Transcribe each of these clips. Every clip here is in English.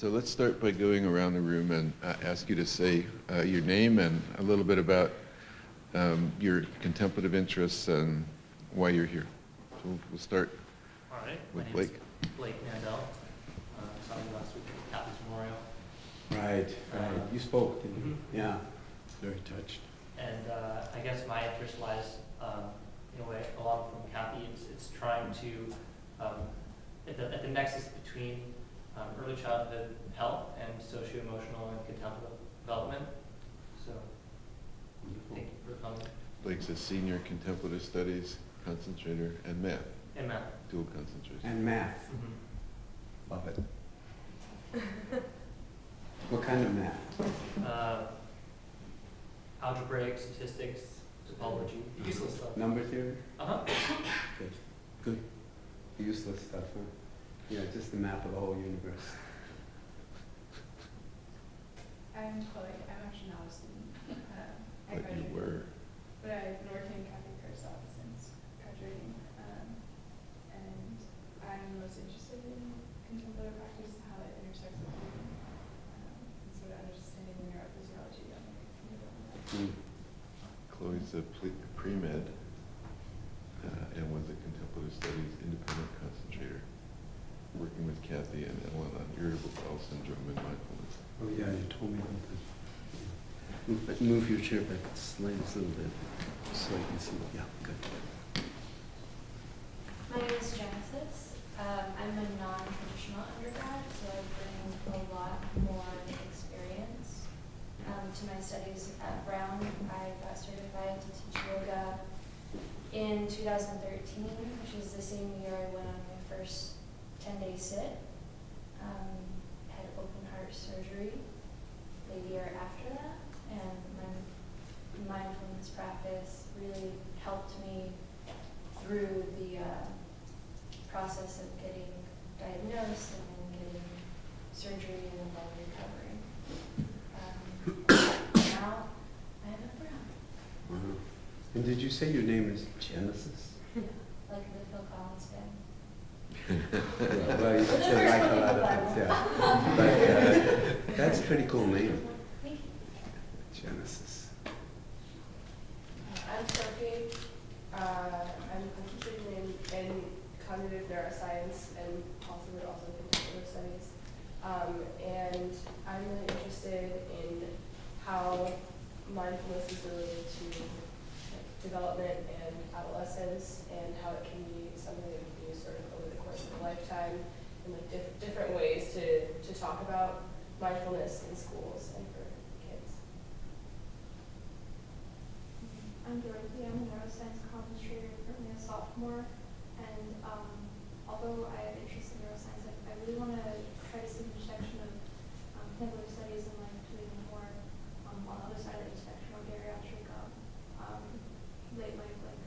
So let's start by going around the room and ask you to say your name and a little bit about your contemplative interests and why you're here. So we'll start All right. with My name Blake. is Blake Mandel. Saw you last week at Kathy's Memorial. Right. You spoke, didn't you? Mhm. Yeah. Very touched. And I guess my interest lies, in a way, along from Kathy. It's trying to, at the nexus between early childhood health and socio-emotional and contemplative development. So, Wonderful. thank you for coming. Blake's a senior contemplative studies concentrator and math, And Matt. dual concentration. And math. Mm-hmm. Love it. What kind of math? Algebraic, statistics, topology, useless stuff. Number theory? Uh-huh. Good. Good. Useless stuff, huh? Yeah, just the map of the whole universe. I'm Chloe. I'm actually not a student. I But you graduated, were. but I've been working in Catholic Care South since graduating, and I'm most interested in contemplative practice and how it intersects with healing, and sort of understanding the neurophysiology of it. Chloe's a pre-med and was a contemplative studies independent concentrator, working with Kathy and Ellen on irritable bowel syndrome and mindfulness. Oh, yeah, you told me about that. Move your chair back slightly a little bit so I can see. Yeah, good. My name is Genesis. I'm a non-traditional undergrad, so I bring a lot more experience to my studies at Brown. I got certified to teach yoga in 2013, which is the same year I went on my first 10-day sit. Had open heart surgery the year after that, and my mindfulness practice really helped me through the process of getting diagnosed and then getting surgery and then recovering. Now I am at Brown, Wow. And did you say your name is Genesis? like the Phil Collins band. Yeah, well, you said like a lot of things, yeah. But that's a pretty cool name, Thank you. Genesis. I'm Sophie. I'm interested in cognitive neuroscience and possibly also contemplative studies. And I'm really interested in how mindfulness is related to development and adolescence, and how it can be something that we can use sort of over the course of a lifetime, and like different ways to talk about mindfulness in schools and for kids. I'm Dorothy. I'm a neuroscience concentrator, currently a sophomore, and although I have interest in neuroscience, I really want to try to see the intersection of contemplative studies and like doing more on the other side of the spectrum of geriatric late life like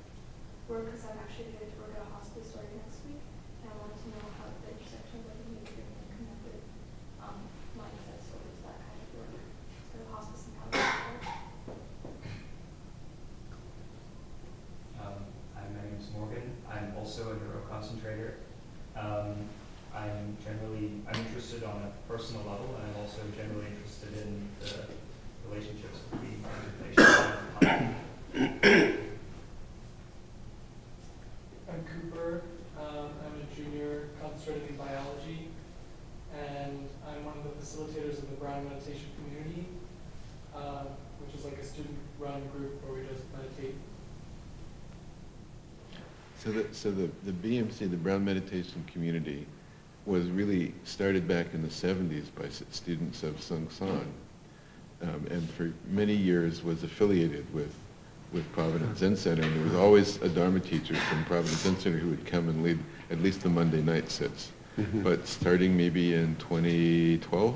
work, because I'm actually going to work at a hospice starting next week, and I wanted to know how the intersection of like behavior and connected mindsets sort of that kind of work, sort of hospice and how it works. My name is Morgan. I'm also a neuroconcentrator. I'm interested on a personal level, and I'm also generally interested in the relationships between contemplation and I'm Cooper. I'm a junior concentrating in biology, and I'm one of the facilitators of the Brown Meditation Community, which is like a student-run group where we just meditate. So the BMC, the Brown Meditation Community, was really started back in the 70s by students of Sung San, and for many years was affiliated with Providence Zen Center, and there was always a Dharma teacher from Providence Zen Center who would come and lead at least the Monday night sits. But starting maybe in 2012,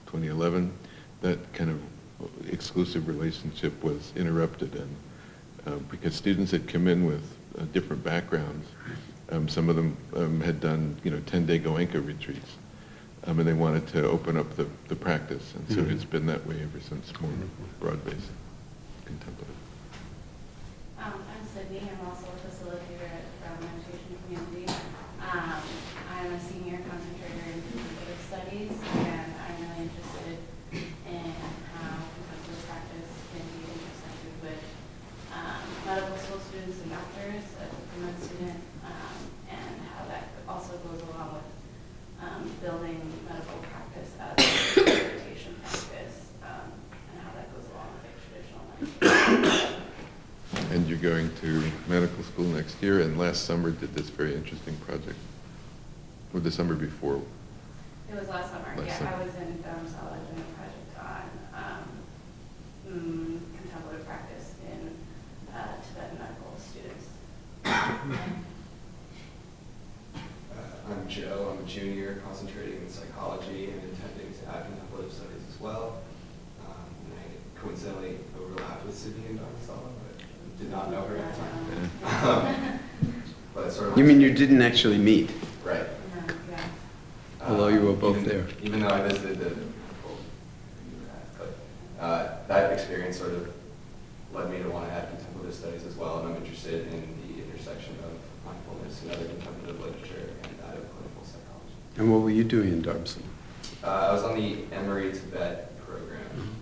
2011, that kind of exclusive relationship was interrupted, and because students had come in with different backgrounds. Some of them had done, 10-day Goenka retreats, and they wanted to open up the practice, and so it's been that way ever since, more broad-based, contemplative. I'm Sydney. I'm also a facilitator at Brown Meditation Community. I'm a senior concentrator in contemplative studies, and I building medical practice as a rehabilitation practice, and how that goes along with like traditional medicine. And you're going to medical school next year, and last summer did this very interesting project, or the summer before. It was last summer, Last yeah, summer. I was in Dharamsala doing a project on contemplative practice in Tibetan medical students. I'm Joe. I'm a junior concentrating in psychology and intending to add contemplative studies as well. And I coincidentally overlapped with Sydney and Dharamsala, but did not know her at the time. But sort of You mean you didn't actually meet? right. Yeah. Although you were both Even- there. Even though I visited the that experience sort of led me to want to add contemplative studies as well, and I'm interested in the intersection of mindfulness and other contemplative literature and that of clinical psychology. And what were you doing in Dharamsala? I was on the Emory Tibet program.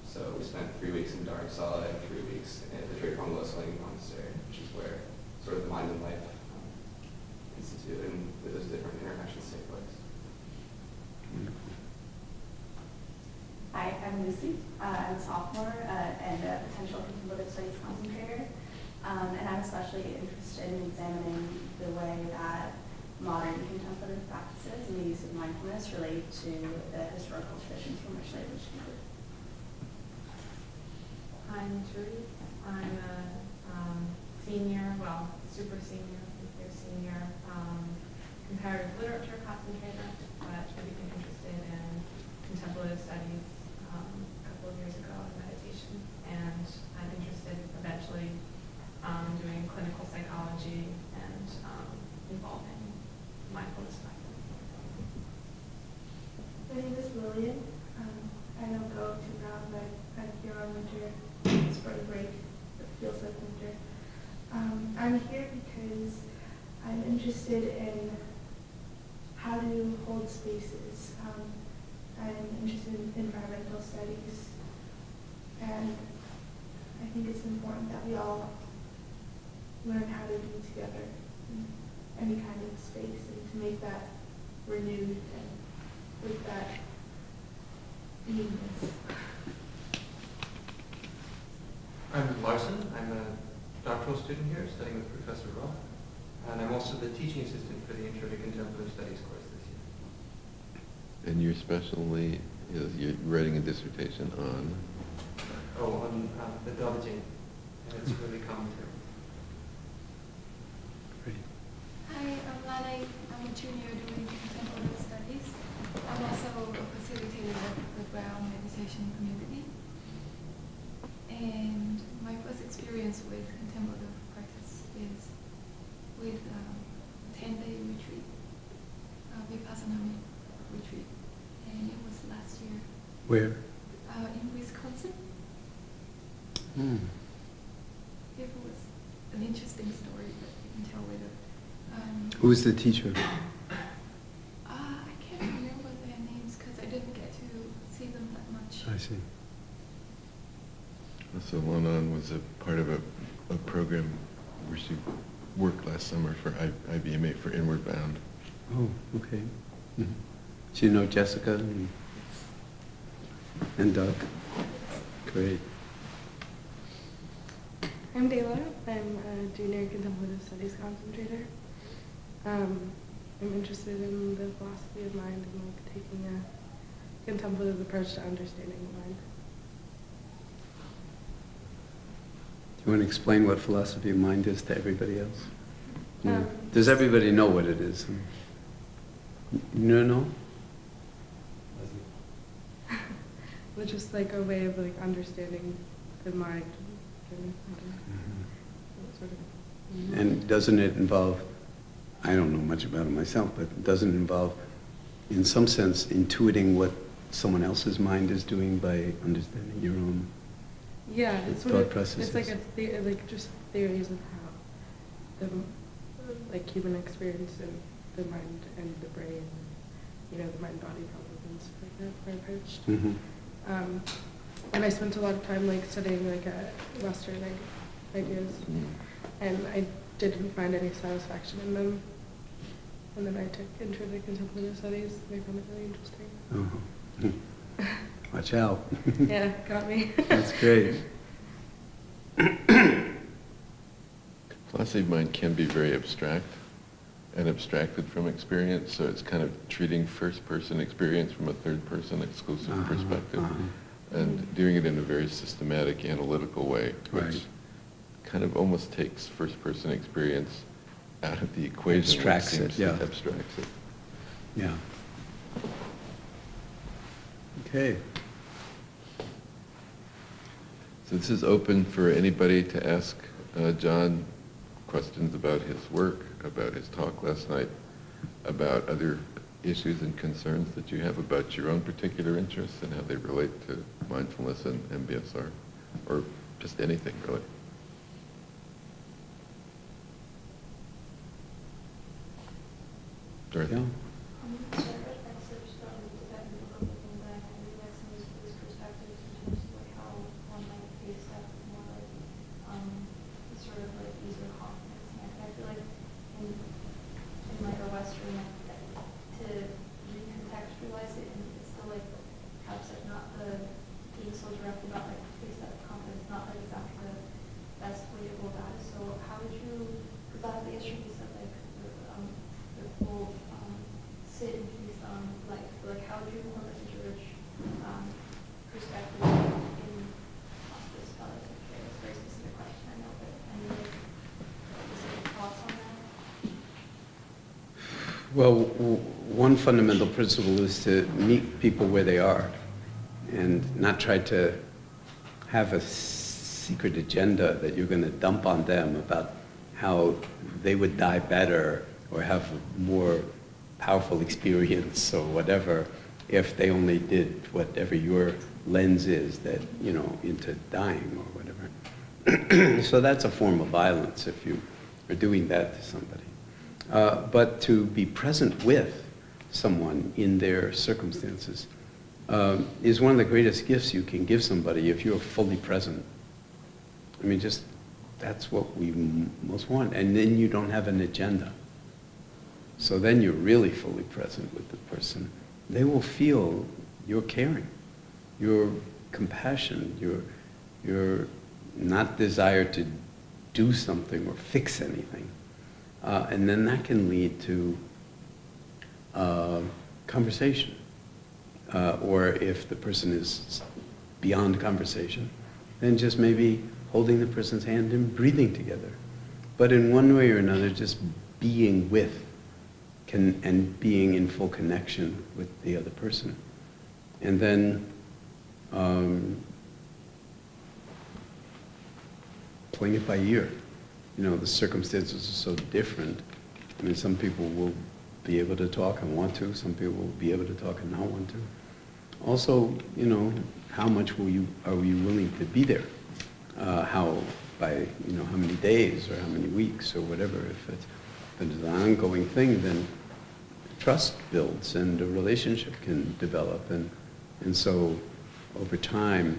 So we spent 3 weeks in Dharamsala and 3 weeks at the Drepung Losling Monastery, which is where sort of the Mind and Life Institute and those different interactions take place. Hi, I'm Lucy. I'm a sophomore and a potential contemplative studies concentrator. And I'm especially interested in examining the way that modern contemplative practices and the use of mindfulness relate to the historical traditions from which they originated. I'm Judy. I'm a senior, well, super senior, they're senior, comparative literature concentrator, but I became interested in contemplative studies a couple of years ago in meditation, and I'm interested eventually doing clinical psychology and involving mindfulness practice. My name is Lillian. I don't go to Brown, but I'm here on winter spring break. It feels like winter. I'm here because I'm interested in how to hold spaces. I'm interested in environmental studies, and I think it's important that we all learn how to be together in any kind of space and to make that renewed and with that beingness. I'm Larson. I'm a doctoral student here studying with Professor Roth, and I'm also the teaching assistant for the Intro to Contemplative Studies course this year. And your specialty is you're writing a dissertation on? On the Dalajing, and it's really commentary. Hi, I'm Lana. I'm a junior doing contemplative studies. I'm also a facilitator of the Brown Meditation Community. And my first experience with contemplative practice is with a 10-day retreat, Vipassana retreat. And it was last year. Where? In Wisconsin. Hmm. It was an interesting story, but you can tell later. Who was the teacher? I can't remember their names because I didn't get to see them that much. I see. So Lonan was a part of a program where she worked last summer for IBMA for Inward Bound. Oh, okay. Mm-hmm. Do you know Jessica and Doug? Great. I'm Dayla. I'm a junior contemplative studies concentrator. I'm interested in the philosophy of mind and like taking a contemplative approach to understanding the mind. Do you want to explain what philosophy of mind is to everybody else? No. Um, Does everybody know what it is? You don't know? But just like a way of like understanding the mind. And, sort of, And doesn't it involve, I don't know much about it myself, but doesn't it involve, in some sense, intuiting what someone else's mind is doing by understanding your own yeah, it's thought what it, processes? it's like like just theories of how the like human experience and the mind and the brain, you know, the mind-body problems and stuff like that are approached. Mm-hmm. And I spent a lot of time like studying like Western ideas, and I didn't find any satisfaction in them. and then I took Intro to Contemplative Studies, and I found it really interesting. Oh. Watch out. Yeah, got me. That's great. Philosophy of mind can be very abstract and abstracted from experience, so it's kind of treating first-person experience from a third-person exclusive perspective, and doing it in a very systematic, analytical way, which Right. kind of almost takes first-person experience out of the equation. which Abstracts it, seems to yeah. abstracts it. Yeah. Okay. So this is open for anybody to ask John questions about his work, about his talk last night, about other issues and concerns that you have about your own particular interests and how they relate to mindfulness and MBSR, or just anything really. Dorothy? Yeah. So I read excerpts from the Tibetan Book of Living and Dying. I really like some of these perspectives in terms of like how one might face stuff with more like sort of like ease or confidence. And I feel like in like a Western like to recontextualize it, and it's still like perhaps like not the being so direct about like face that with confidence, not like exactly the best way to go about it. So how would you? Because last yesterday you said like the full sit in peace on life. So, like, how would you incorporate such a rich perspective in hospice fellowship care? It's a very specific question, I know, but any like specific thoughts on that? Well, one fundamental principle is to meet people where they are and not try to have a secret agenda that you're going to dump on them about how they would die better or have a more powerful experience or whatever if they only did whatever your lens is that, you know, into dying or whatever. So that's a form of violence if you are doing that to somebody. But to be present with someone in their circumstances is one of the greatest gifts you can give somebody if you're fully present. I mean, just that's what we most want. And then you don't have an agenda. So then you're really fully present with the person. They will feel your caring, your compassion, your not desire to do something or fix anything. And then that can lead to conversation. Or if the person is beyond conversation, then just maybe holding the person's hand and breathing together. But in one way or another, just being with and being in full connection with the other person. And then playing it by ear. You know, the circumstances are so different. I mean, some people will be able to talk and want to. Some people will be able to talk and not want to. Also, you know, how much are you willing to be there? How many days or how many weeks or whatever. If it's an ongoing thing, then trust builds and a relationship can develop. And so over time,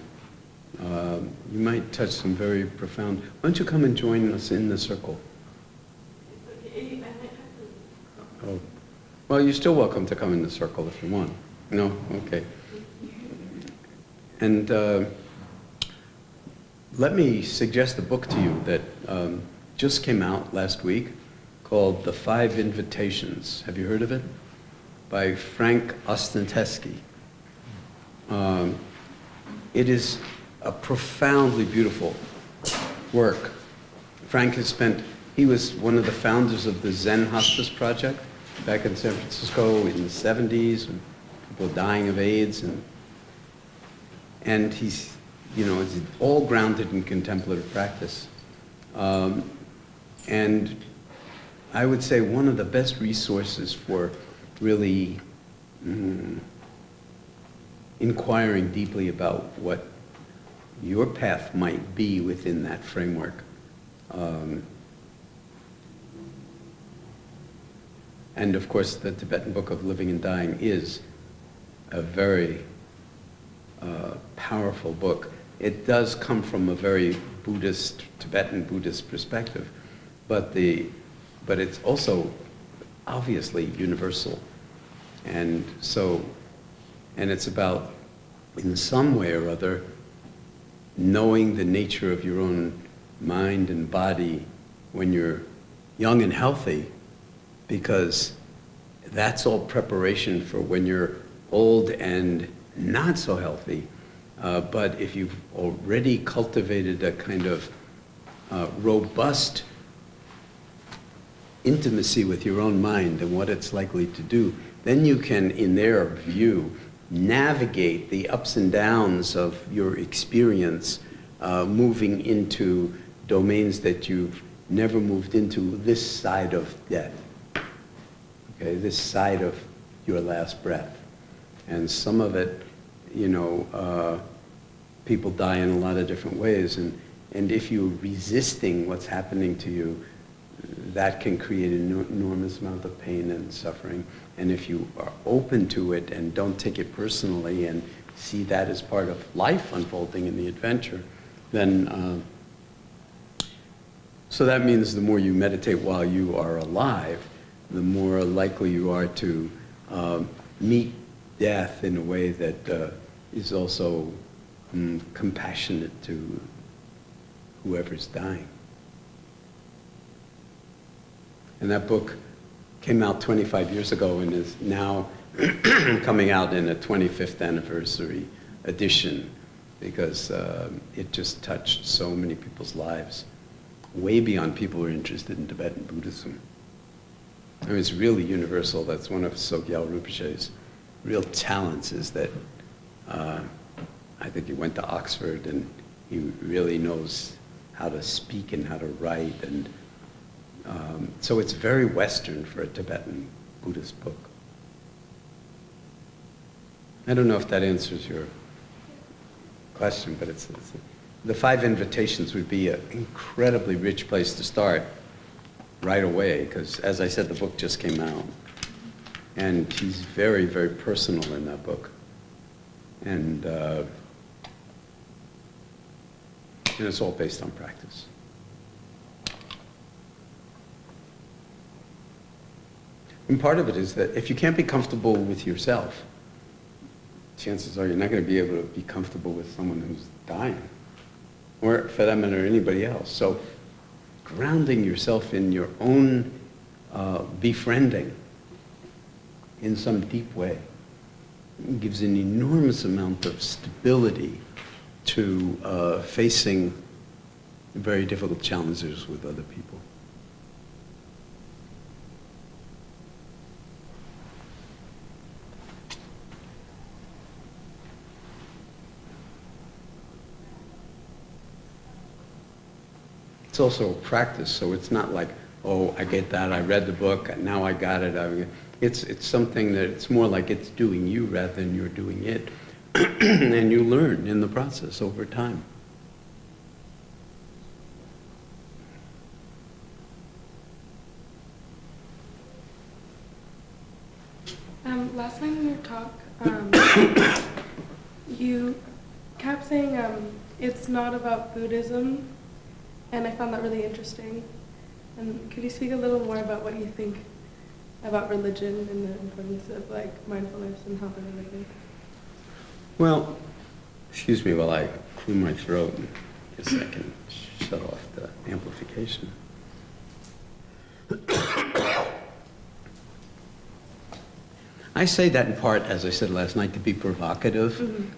you might touch some very profound... Why don't you come and join us in the circle? Oh, well, you're still welcome to come in the circle if you want. No? Okay. And let me suggest a book to you that just came out last week called The Five Invitations. Have you heard of it? By Frank Ostenteski. It is a profoundly beautiful work. Frank he was one of the founders of the Zen Hospice Project back in San Francisco in the 70s, when people were dying of AIDS, and he's, you know, it's all grounded in contemplative practice. And I would say one of the best resources for really inquiring deeply about what your path might be within that framework. And of course, the Tibetan Book of Living and Dying is a very powerful book. It does come from a very Buddhist, Tibetan Buddhist perspective, but it's also obviously universal. And so, and it's about, in some way or other, knowing the nature of your own mind and body when you're young and healthy, because that's all preparation for when you're old and not so healthy. But if you've already cultivated a kind of robust intimacy with your own mind and what it's likely to do, then you can, in their view, navigate the ups and downs of your experience, moving into domains that you've never moved into this side of death, okay, this side of your last breath. And some of it, you know, people die in a lot of different ways, and if you're resisting what's happening to you, that can create an enormous amount of pain and suffering. And if you are open to it and don't take it personally and see that as part of life unfolding in the adventure, then, so that means the more you meditate while you are alive, the more likely you are to meet death in a way that is also compassionate to whoever's dying. And that book came out 25 years ago and is now coming out in a 25th anniversary edition, because it just touched so many people's lives, way beyond people who are interested in Tibetan Buddhism. I mean, it's really universal. That's one of Sogyal Rinpoche's real talents, is that I think he went to Oxford and he really knows how to speak and how to write, and so it's very Western for a Tibetan Buddhist book. I don't know if that answers your question, but it's the 5 invitations would be an incredibly rich place to start right away, because as I said, the book just came out. And he's very, very personal in that book. And it's all based on practice. And part of it is that if you can't be comfortable with yourself, chances are you're not going to be able to be comfortable with someone who's dying, or for that matter, anybody else. So grounding yourself in your own befriending in some deep way gives an enormous amount of stability to facing very difficult challenges with other people. It's also a practice, so it's not like, oh, I get that, I read the book, now I got it. It's something that it's more like it's doing you rather than you're doing it. And you learn in the process over time. Last night in your talk, you kept saying it's not about Buddhism, and I found that really interesting. And could you speak a little more about what you think about religion and the importance of like mindfulness and how they're related? Well, excuse me while I clear my throat and guess I can shut off the amplification. I say that in part, as I said last night, to be provocative,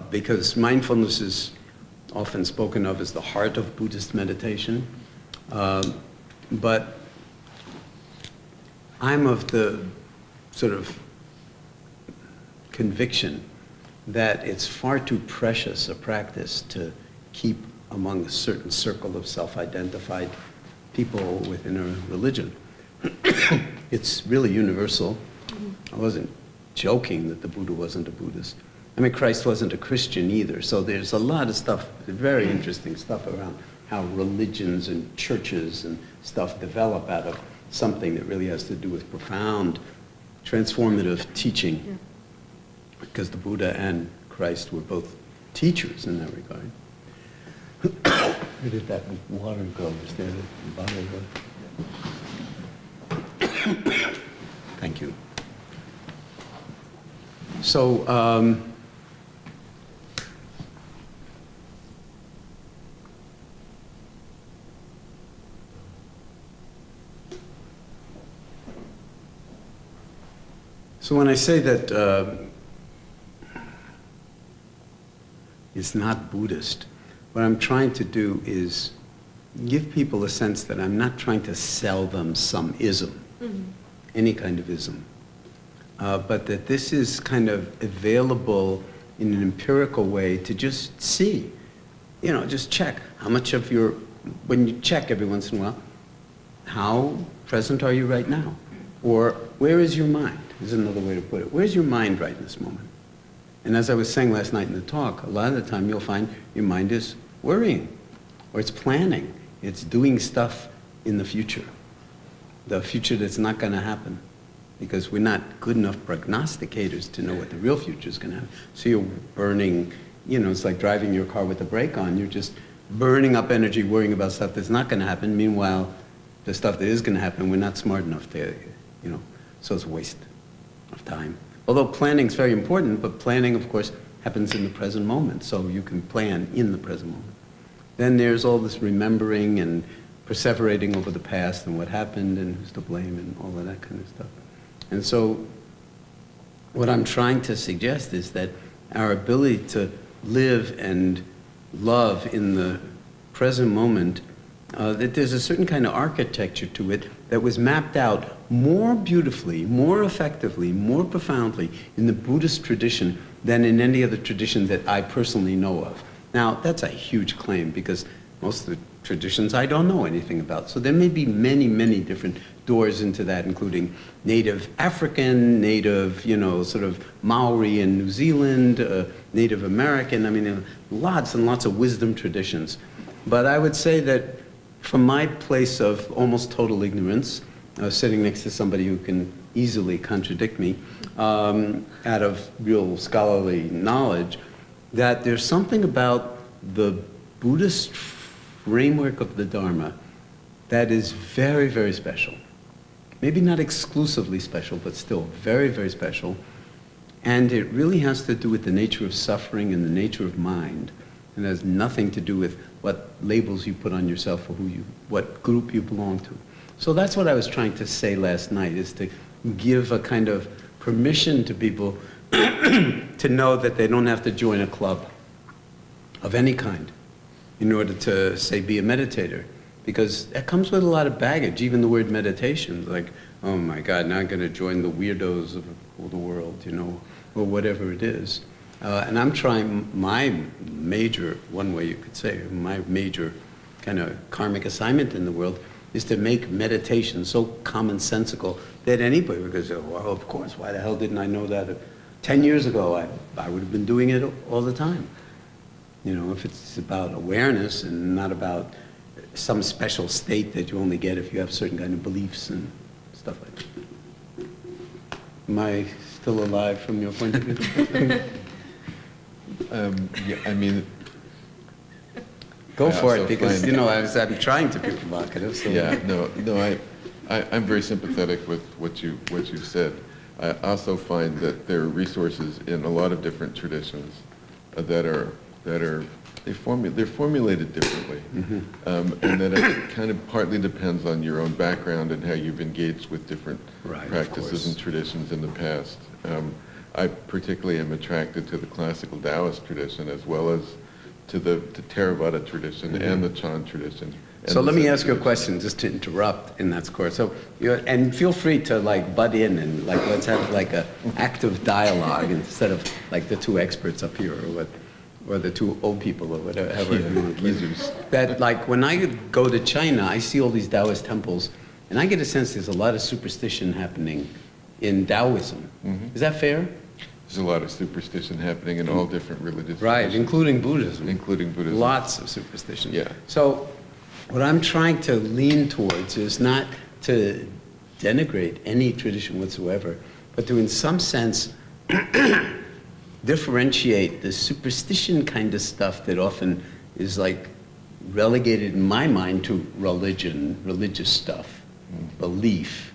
because mindfulness is often spoken of as the heart of Buddhist meditation. But I'm of the sort of conviction that it's far too precious a practice to keep among a certain circle of self-identified people within a religion. It's really universal. I wasn't joking that the Buddha wasn't a Buddhist. I mean, Christ wasn't a Christian either. So there's a lot of stuff, very interesting stuff around how religions and churches and stuff develop out of something that really has to do with profound transformative teaching. Because the Buddha and Christ were both teachers in that regard. Where did that water go? Is there a bottle of water? Thank you. So, so when I say that it's not Buddhist, what I'm trying to do is give people a sense that I'm not trying to sell them some ism, any kind of ism, but that this is kind of available in an empirical way to just see, you know, just check how much of your, when you check every once in a while, how present are you right now? Or where is your mind, is another way to put it. Where's your mind right in this moment? And as I was saying last night in the talk, a lot of the time you'll find your mind is worrying, or it's planning. It's doing stuff in the future that's not going to happen, because we're not good enough prognosticators to know what the real future is going to happen. So you're burning, you know, it's like driving your car with the brake on. You're just burning up energy worrying about stuff that's not going to happen. Meanwhile, the stuff that is going to happen, we're not smart enough to, you know, so it's a waste of time. Although planning is very important, but planning, of course, happens in the present moment, so you can plan in the present moment. Then there's all this remembering and perseverating over the past and what happened and who's to blame and all of that kind of stuff. And so what I'm trying to suggest is that our ability to live and love in the present moment, that there's a certain kind of architecture to it that was mapped out more beautifully, more effectively, more profoundly in the Buddhist tradition than in any other tradition that I personally know of. Now, that's a huge claim, because most of the traditions I don't know anything about. So there may be many, many different doors into that, including Native African, Native, you know, sort of Maori in New Zealand, Native American, I mean, lots and lots of wisdom traditions. But I would say that from my place of almost total ignorance, sitting next to somebody who can easily contradict me, out of real scholarly knowledge, that there's something about the Buddhist framework of the Dharma that is very, very special. Maybe not exclusively special, but still very, very special. And it really has to do with the nature of suffering and the nature of mind. And has nothing to do with what labels you put on yourself or what group you belong to. So that's what I was trying to say last night, is to give a kind of permission to people to know that they don't have to join a club of any kind in order to, say, be a meditator. Because that comes with a lot of baggage, even the word meditation, like, oh my God, now I'm going to join the weirdos of the world, you know, or whatever it is. And I'm trying my major, one way you could say, my major kind of karmic assignment in the world is to make meditation so commonsensical that anybody would go, well, of course, why the hell didn't I know that 10 years ago? I would have been doing it all the time. You know, if it's about awareness and not about some special state that you only get if you have certain kind of beliefs and stuff like that. Am I still alive from your point of view? Yeah, I mean, go for it, also because find- you know I'm trying to be provocative. So. yeah, no, I'm very sympathetic with what you said. I also find that there are resources in a lot of different traditions they're formulated differently, and that it kind of partly depends on your own background and how you've engaged with different practices and traditions in the past. I particularly am attracted to the classical Taoist tradition, as well as to the Theravada tradition and the Chan tradition. So let me ask you a question, just to interrupt in that course. So, and feel free to like butt in and like let's have like a active dialogue instead of like the two experts up here or the two old people or whatever. That like when I go to China, I see all these Taoist temples, and I get a sense there's a lot of superstition happening in Taoism. Is that fair? There's a lot of superstition happening in all different religious traditions. Including Buddhism. Including Buddhism. Lots of superstition. Yeah. So what I'm trying to lean towards is not to denigrate any tradition whatsoever, but to, in some sense, differentiate the superstition kind of stuff that often is like relegated in my mind to religion, religious stuff, belief,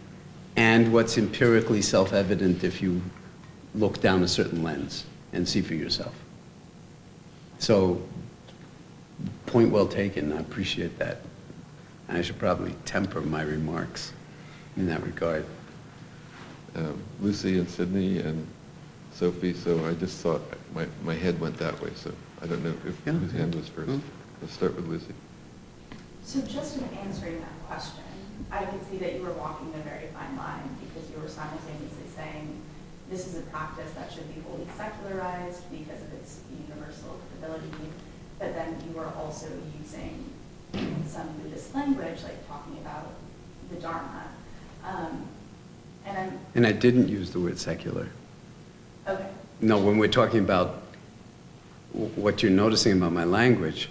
and what's empirically self-evident if you look down a certain lens and see for yourself. So, point well taken, I appreciate that. I should probably temper my remarks in that regard. Lucy and Sydney and Sophie, so I just thought, my head went that way, so I don't know if Yeah. whose hand was first. Let's start with Lucy. So just in answering that question, I can see that you were walking a very fine line because you were simultaneously saying this is a practice that should be wholly secularized because of its universal ability, but then you were also using some Buddhist language, like talking about the Dharma. And I didn't use the word secular. Okay. No, when we're talking about what you're noticing about my language,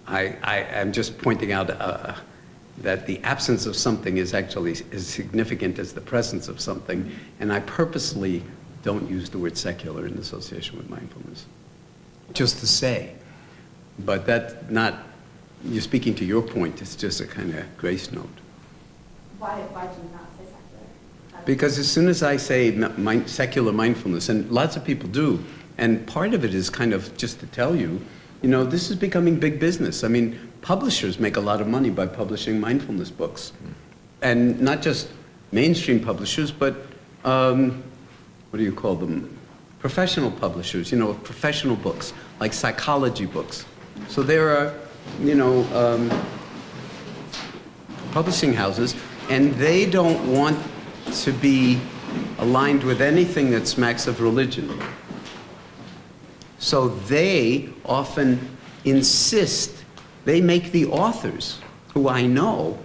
I'm just pointing out that the absence of something is actually as significant as the presence of something, and I purposely don't use the word secular in association with mindfulness. Just to say, but that's not, you're speaking to your point, it's just a kind of grace note. Why do you not say secular? Because as soon as I say secular mindfulness, and lots of people do, and part of it is kind of just to tell you, you know, this is becoming big business. I mean, publishers make a lot of money by publishing mindfulness books. And not just mainstream publishers, but what do you call them? Professional publishers, you know, professional books, like psychology books. So there are, you know, publishing houses, and they don't want to be aligned with anything that smacks of religion. So they often insist, they make the authors, who I know,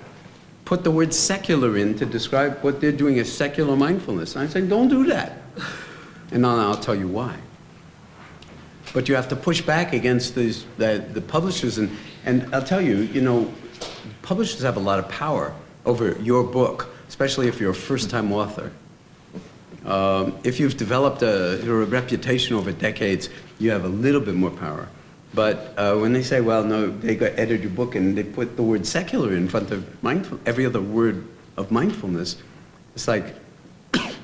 put the word secular in to describe what they're doing as secular mindfulness. And I say, don't do that. And then I'll tell you why. But you have to push back against the publishers. And I'll tell you, you know, publishers have a lot of power over your book, especially if you're a first-time author. If you've developed a reputation over decades, you have a little bit more power. But when they say, well, no, they edit your book and they put the word secular in front of every other word of mindfulness, it's like, as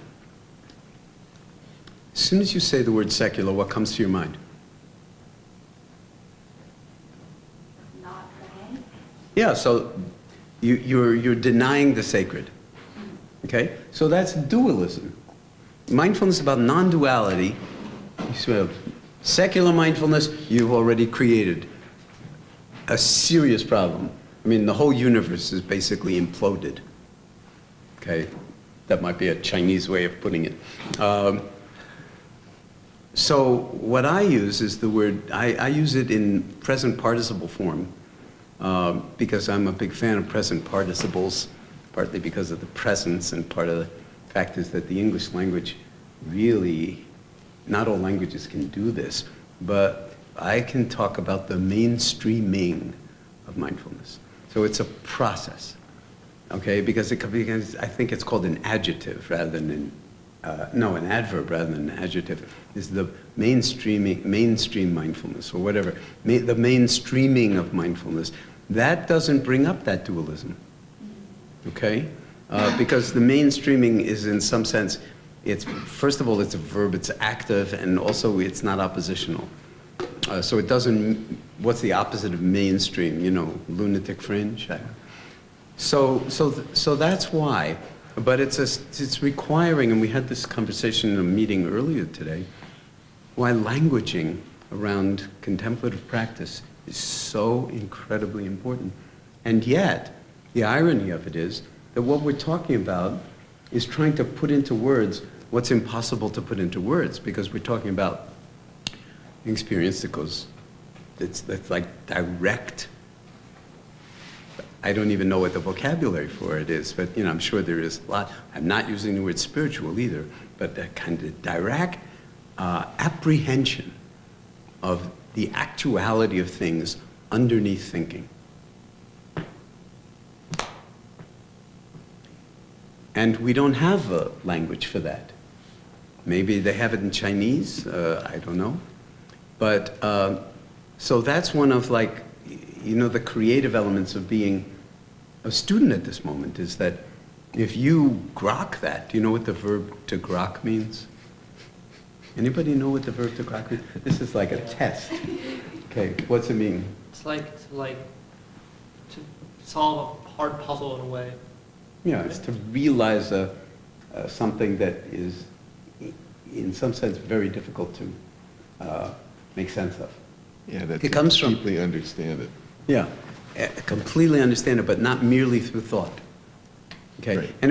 soon as you say the word secular, what comes to your mind? Not praying? Yeah, so you're denying the sacred. Okay? So that's dualism. Mindfulness is about non-duality. So secular mindfulness, you've already created a serious problem. I mean, the whole universe is basically imploded. Okay? That might be a Chinese way of putting it. So what I use is the word, I use it in present participle form because I'm a big fan of present participles, partly because of the presence, and part of the fact is that the English language really, not all languages can do this, but I can talk about the mainstreaming of mindfulness. So it's a process, okay? Because I think it's called an adjective rather than an adverb rather than an adjective. Is the mainstream mindfulness, or whatever, the mainstreaming of mindfulness. That doesn't bring up that dualism, okay? Because the mainstreaming is, in some sense, it's, first of all, it's a verb, it's active, and also it's not oppositional. So it doesn't, what's the opposite of mainstream? You know, lunatic fringe? So that's why. But it's requiring, and we had this conversation in a meeting earlier today, why languaging around contemplative practice is so incredibly important. And yet, the irony of it is that what we're talking about is trying to put into words what's impossible to put into words, because we're talking about experience that goes, that's like direct. I don't even know what the vocabulary for it is, but you know, I'm sure there is a lot. I'm not using the word spiritual either, but that kind of direct apprehension of the actuality of things underneath thinking. And we don't have a language for that. Maybe they have it in Chinese, I don't know. But, so that's one of, like, you know, the creative elements of being a student at this moment, is that if you grok that, do you know what the verb to grok means? Anybody know what the verb to grok means? This is like a test. Okay, what's it mean? It's like to solve a hard puzzle in a way. Yeah, it's to realize something that is, in some sense, very difficult to make sense of. Yeah, that It comes from- deeply understand it. Yeah, completely understand it, but not merely through thought. Okay, Right. and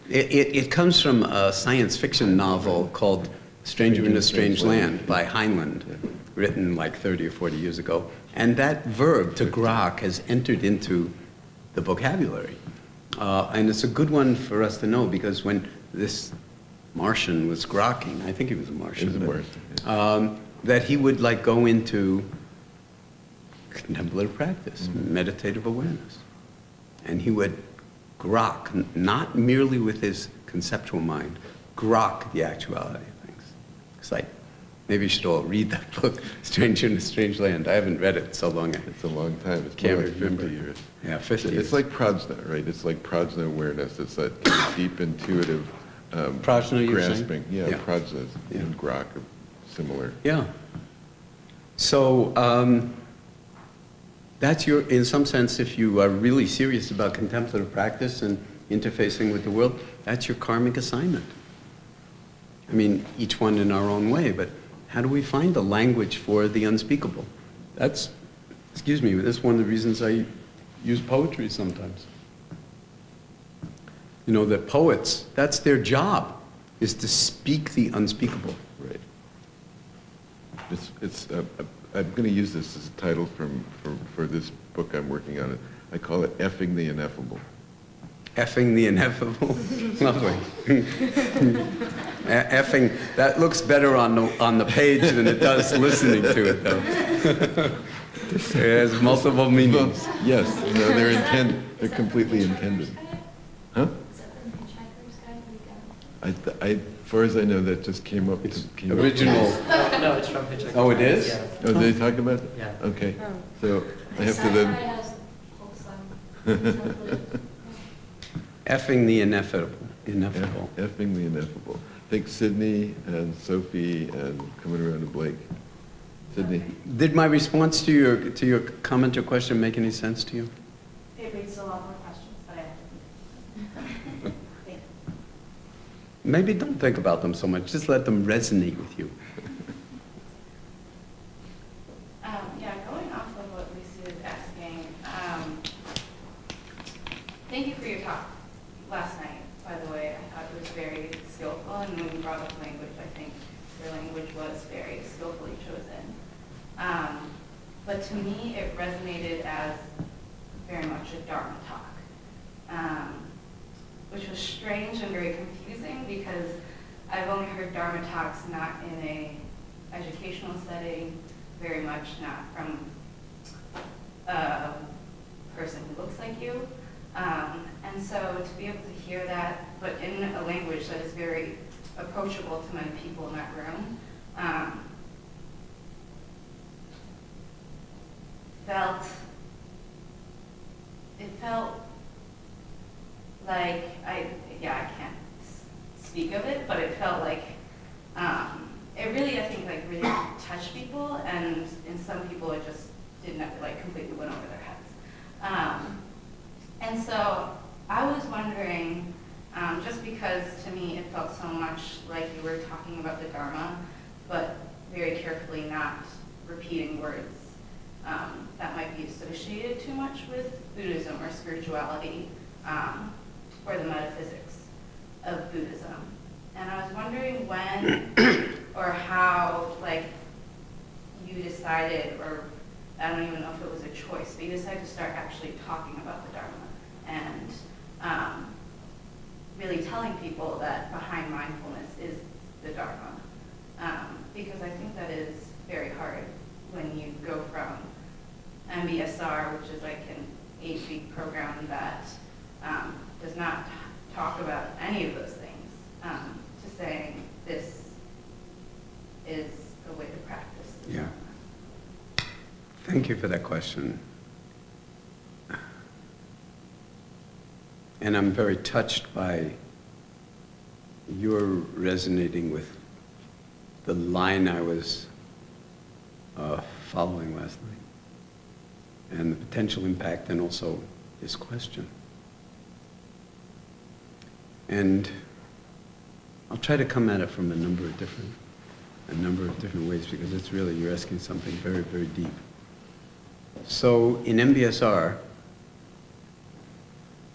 it comes from a science fiction novel called Stranger in a Strange Land by Heinlein, written like 30 or 40 years ago. And that verb, to grok, has entered into the vocabulary. And it's a good one for us to know, because when this Martian was grokking, I think he was a Martian. He was a but, Martian, that he would like go into contemplative practice, meditative awareness. And he would grok, not merely with his conceptual mind, grok the actuality of things. It's like, maybe you should all read that book, Stranger in a Strange Land. I haven't read it so long. It's a long time. It's Can't more like 50 remember. years. Yeah, 50 years. It's like prajna, right? It's like prajna awareness. It's that kind of deep intuitive Prajna, you're saying? grasping. Yeah, Yeah. prajna Yeah. and grok are similar. Yeah. So that's your, in some sense, if you are really serious about contemplative practice and interfacing with the world, that's your karmic assignment. I mean, each one in our own way, but how do we find a language for the unspeakable? That's, excuse me, that's one of the reasons I use poetry sometimes. You know, that poets, that's their job, is to speak the unspeakable. Right. I'm going to use this as a title for this book I'm working on. I call it Effing the Ineffable. Effing the ineffable. Lovely. Effing, that looks better on the page than it does listening to it, though. It has multiple meanings. Yes, no, they're completely intended. Huh? Is that from Hitchhiker's Guide to the Galaxy? As far as I know, that just came up. It's came up- original. No, it's from Hitchhiker's Oh, it Guide. is? Yeah. Oh, they talk about it? Yeah. Okay, Oh. so I have to Sci-fi then, has folk song. Effing the ineffable. Ineffable. Effing the Ineffable. I think Sydney and Sophie and coming around to Blake. Sydney? Did my response to your comment or question make any sense to you? It leads to a lot more questions, but I have to think. Maybe don't think about them so much. Just let them resonate with you. Yeah, going off of what Lucy was asking, thank you for your talk last night, by the way. I thought it was very skillful, and when you brought up language, I think your language was very skillfully chosen. But to me, it resonated as very much a Dharma talk, which was strange and very confusing because I've only heard Dharma talks not in a educational setting, very much not from a person who looks like you. And so to be able to hear that, but in a language that is very approachable to many people in that room, it felt like, I can't speak of it, but it felt like, it really, I think, like really touched people, and in some people it just didn't, like completely went over their heads. And so I was wondering, just because to me it felt so much like you were talking about the Dharma, but very carefully not repeating words that might be associated too much with Buddhism or spirituality, or the metaphysics of Buddhism. And I was wondering when or how, like, you decided, or I don't even know if it was a choice, but you decided to start actually talking about the Dharma and really telling people that behind mindfulness is the Dharma. Because I think that is very hard when you go from MBSR, which is like an 8-week program that does not talk about any of those things, to saying this is a way to practice the Yeah. Dharma. Thank you for that question. and I'm very touched by your resonating with the line I was following last night, and the potential impact, and also this question. And I'll try to come at it from a number of different ways, because it's really, you're asking something very, very deep. So in MBSR,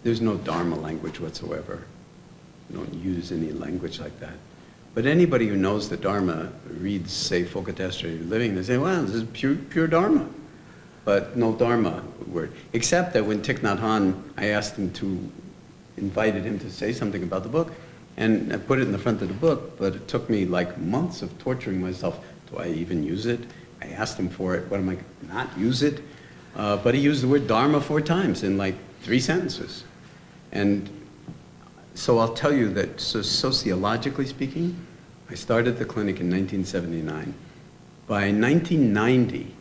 there's no Dharma language whatsoever. We don't use any language like that. But anybody who knows the Dharma reads, say, Folketester Living, they say, wow, this is pure Dharma. But no Dharma word. Except that when Thich Nhat Hanh, I asked him invited him to say something about the book, and I put it in the front of the book, but it took me like months of torturing myself. Do I even use it? I asked him for it. What am I not use it? But he used the word Dharma 4 times in like 3 sentences. And so I'll tell you that sociologically speaking, I started the clinic in 1979. By 1990,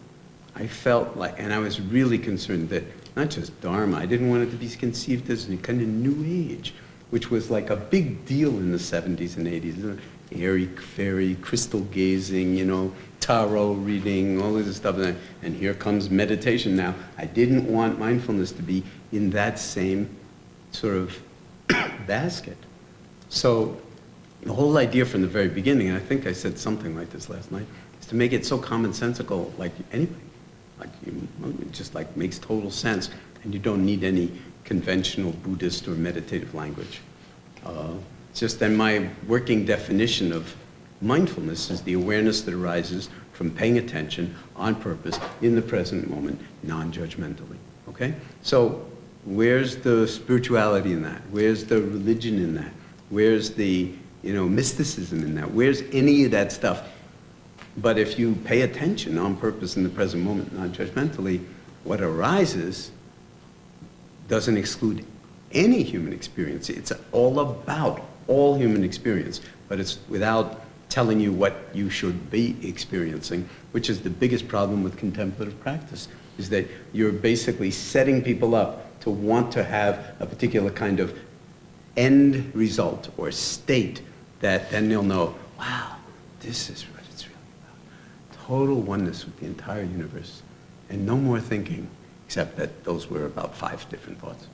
I felt like, and I was really concerned that not just Dharma, I didn't want it to be conceived as a kind of new age, which was like a big deal in the 70s and 80s. Airy, fairy, crystal gazing, you know, tarot reading, all this stuff. And here comes meditation now. I didn't want mindfulness to be in that same sort of basket. So the whole idea from the very beginning, and I think I said something like this last night, is to make it so commonsensical, like anything. Like it just like makes total sense, and you don't need any conventional Buddhist or meditative language. It's just that my working definition of mindfulness is the awareness that arises from paying attention on purpose in the present moment, non-judgmentally. Okay? So where's the spirituality in that? Where's the religion in that? Where's the, you know, mysticism in that? Where's any of that stuff? But if you pay attention on purpose in the present moment, non-judgmentally, what arises doesn't exclude any human experience. It's all about all human experience, but it's without telling you what you should be experiencing, which is the biggest problem with contemplative practice, is that you're basically setting people up to want to have a particular kind of end result or state that then they'll know, wow, this is what it's really about. Total oneness with the entire universe, and no more thinking, except that those were about 5 different thoughts.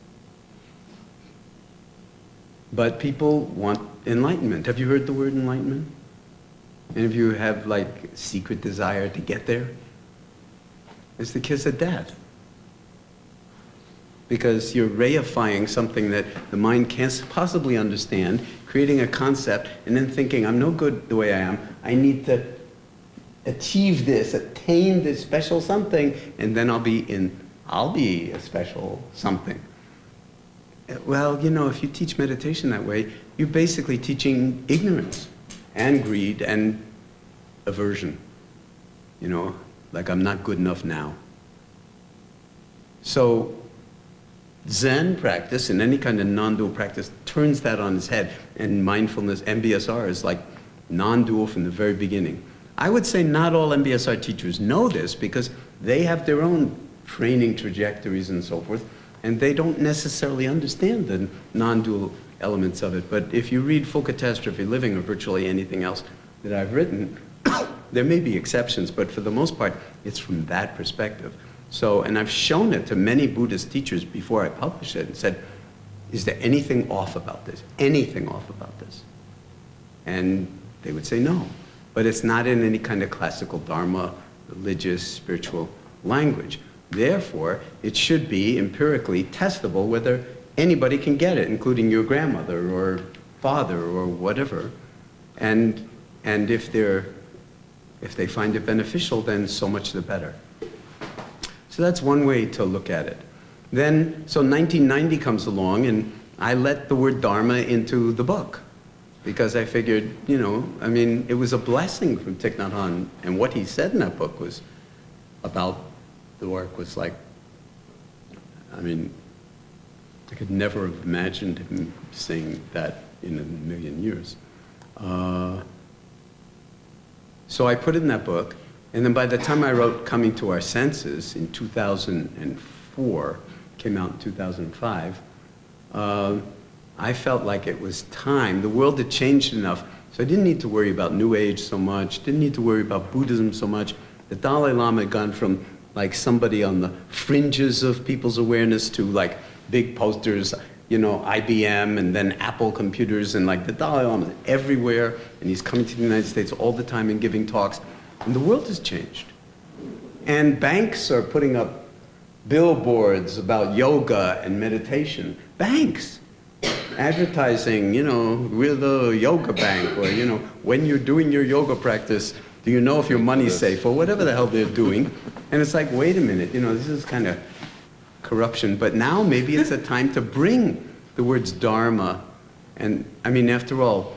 But people want enlightenment. Have you heard the word enlightenment? Any of you have like secret desire to get there? It's the kiss of death. Because you're reifying something that the mind can't possibly understand, creating a concept, and then thinking, I'm no good the way I am. I need to achieve this, attain this special something, and then I'll be a special something. Well, you know, if you teach meditation that way, you're basically teaching ignorance and greed and aversion. You know, like I'm not good enough now. So Zen practice and any kind of non-dual practice turns that on its head, and mindfulness, MBSR, is like non-dual from the very beginning. I would say not all MBSR teachers know this because they have their own training trajectories and so forth, and they don't necessarily understand the non-dual elements of it. But if you read Full Catastrophe Living or virtually anything else that I've written, there may be exceptions, but for the most part, it's from that perspective. So, and I've shown it to many Buddhist teachers before I published it and said, is there anything off about this? Anything off about this? And they would say no. But it's not in any kind of classical Dharma, religious, spiritual language. Therefore, it should be empirically testable whether anybody can get it, including your grandmother or father or whatever. And if they find it beneficial, then so much the better. So that's one way to look at it. Then, so 1990 comes along, and I let the word Dharma into the book because I figured, you know, I mean, it was a blessing from Thich Nhat Hanh, and what he said in that book was about the work was like, I mean, I could never have imagined him saying that in a million years. So I put it in that book, and then by the time I wrote Coming to Our Senses in 2004, came out in 2005, I felt like it was time. The world had changed enough, so I didn't need to worry about New Age so much, didn't need to worry about Buddhism so much. The Dalai Lama had gone from like somebody on the fringes of people's awareness to like big posters, you know, IBM and then Apple computers, and like the Dalai Lama is everywhere, and he's coming to the United States all the time and giving talks. And the world has changed. And banks are putting up billboards about yoga and meditation. Banks advertising, you know, we're the yoga bank, or, you know, when you're doing your yoga practice, do you know if your money's safe, or whatever the hell they're doing. And it's like, wait a minute, you know, this is kind of corruption. But now maybe it's a time to bring the words Dharma. And I mean, after all,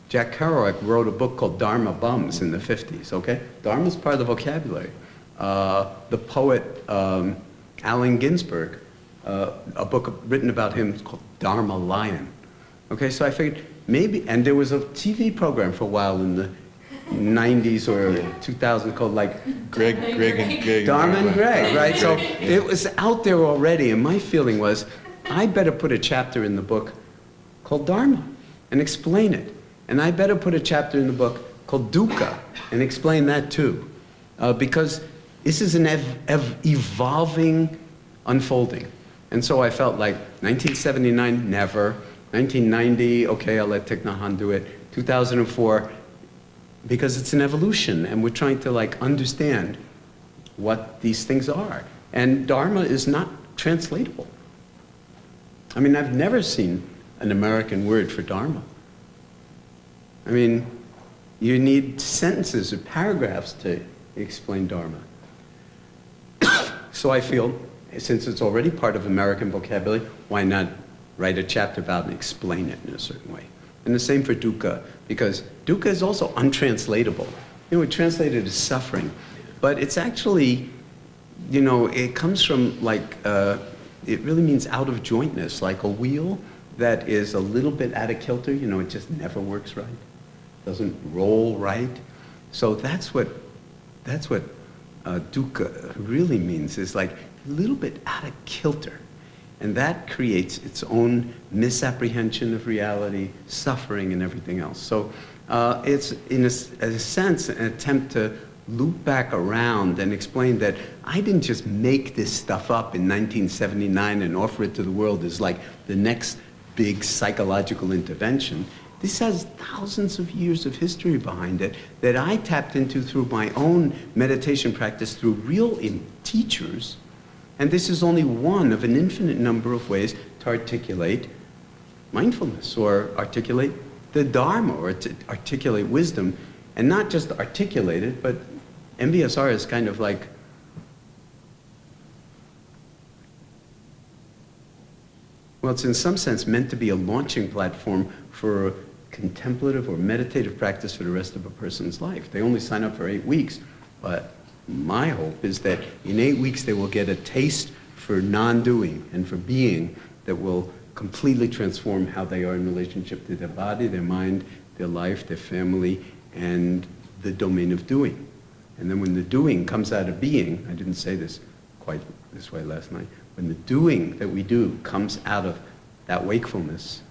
Jack Kerouac wrote a book called Dharma Bums in the 50s, okay? Dharma's part of the vocabulary. The poet Allen Ginsberg, a book written about him called Dharma Lion. Okay, so I figured maybe, and there was a TV program for a while in the 90s or 2000 called like Greg and Dharma and Greg, right? So it was out there already, and my feeling was, I better put a chapter in the book called Dharma and explain it. And I better put a chapter in the book called Dukkha and explain that too. Because this is an evolving unfolding. And so I felt like 1979, never. 1990, okay, I'll let Thich Nhat Hanh do it. 2004, because it's an evolution, and we're trying to like understand what these things are. And Dharma is not translatable. I mean, I've never seen an American word for Dharma. I mean, you need sentences or paragraphs to explain Dharma. So I feel, since it's already part of American vocabulary, why not write a chapter about it and explain it in a certain way? And the same for dukkha, because dukkha is also untranslatable. You know, we translate it as suffering, but it's actually, you know, it comes from like, it really means out of jointness, like a wheel that is a little bit out of kilter, you know, it just never works right, doesn't roll right. So that's what dukkha really means, is like a little bit out of kilter. And that creates its own misapprehension of reality, suffering, and everything else. So it's, in a sense, an attempt to loop back around and explain that I didn't just make this stuff up in 1979 and offer it to the world as like the next big psychological intervention. This has thousands of years of history behind it that I tapped into through my own meditation practice, through real teachers. And this is only one of an infinite number of ways to articulate mindfulness, or articulate the Dharma, or to articulate wisdom. And not just articulate it, but MBSR is kind of like, well, it's in some sense meant to be a launching platform for contemplative or meditative practice for the rest of a person's life. They only sign up for 8 weeks, but my hope is that in 8 weeks they will get a taste for non-doing and for being that will completely transform how they are in relationship to their body, their mind, their life, their family, and the domain of doing. And then when the doing comes out of being, I didn't say this quite this way last night, when the doing that we do comes out of that wakefulness,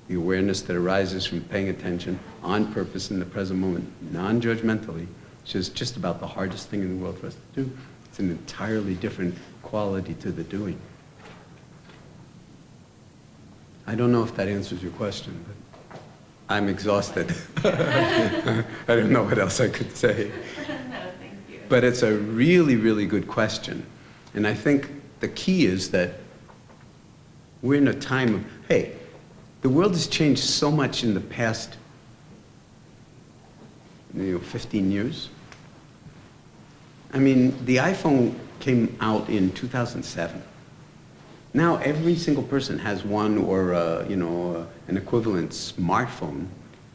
the awareness that arises from paying attention on purpose in the present moment, non-judgmentally, which is just about the hardest thing in the world for us to do. It's an entirely different quality to the doing. I don't know if that answers your question, but I'm exhausted. I don't know what else I could say. No, thank you. But it's a really, really good question. And I think the key is that we're in a time of, hey, the world has changed so much in the past 15 years. I mean, the iPhone came out in 2007. Now every single person has one or an equivalent smartphone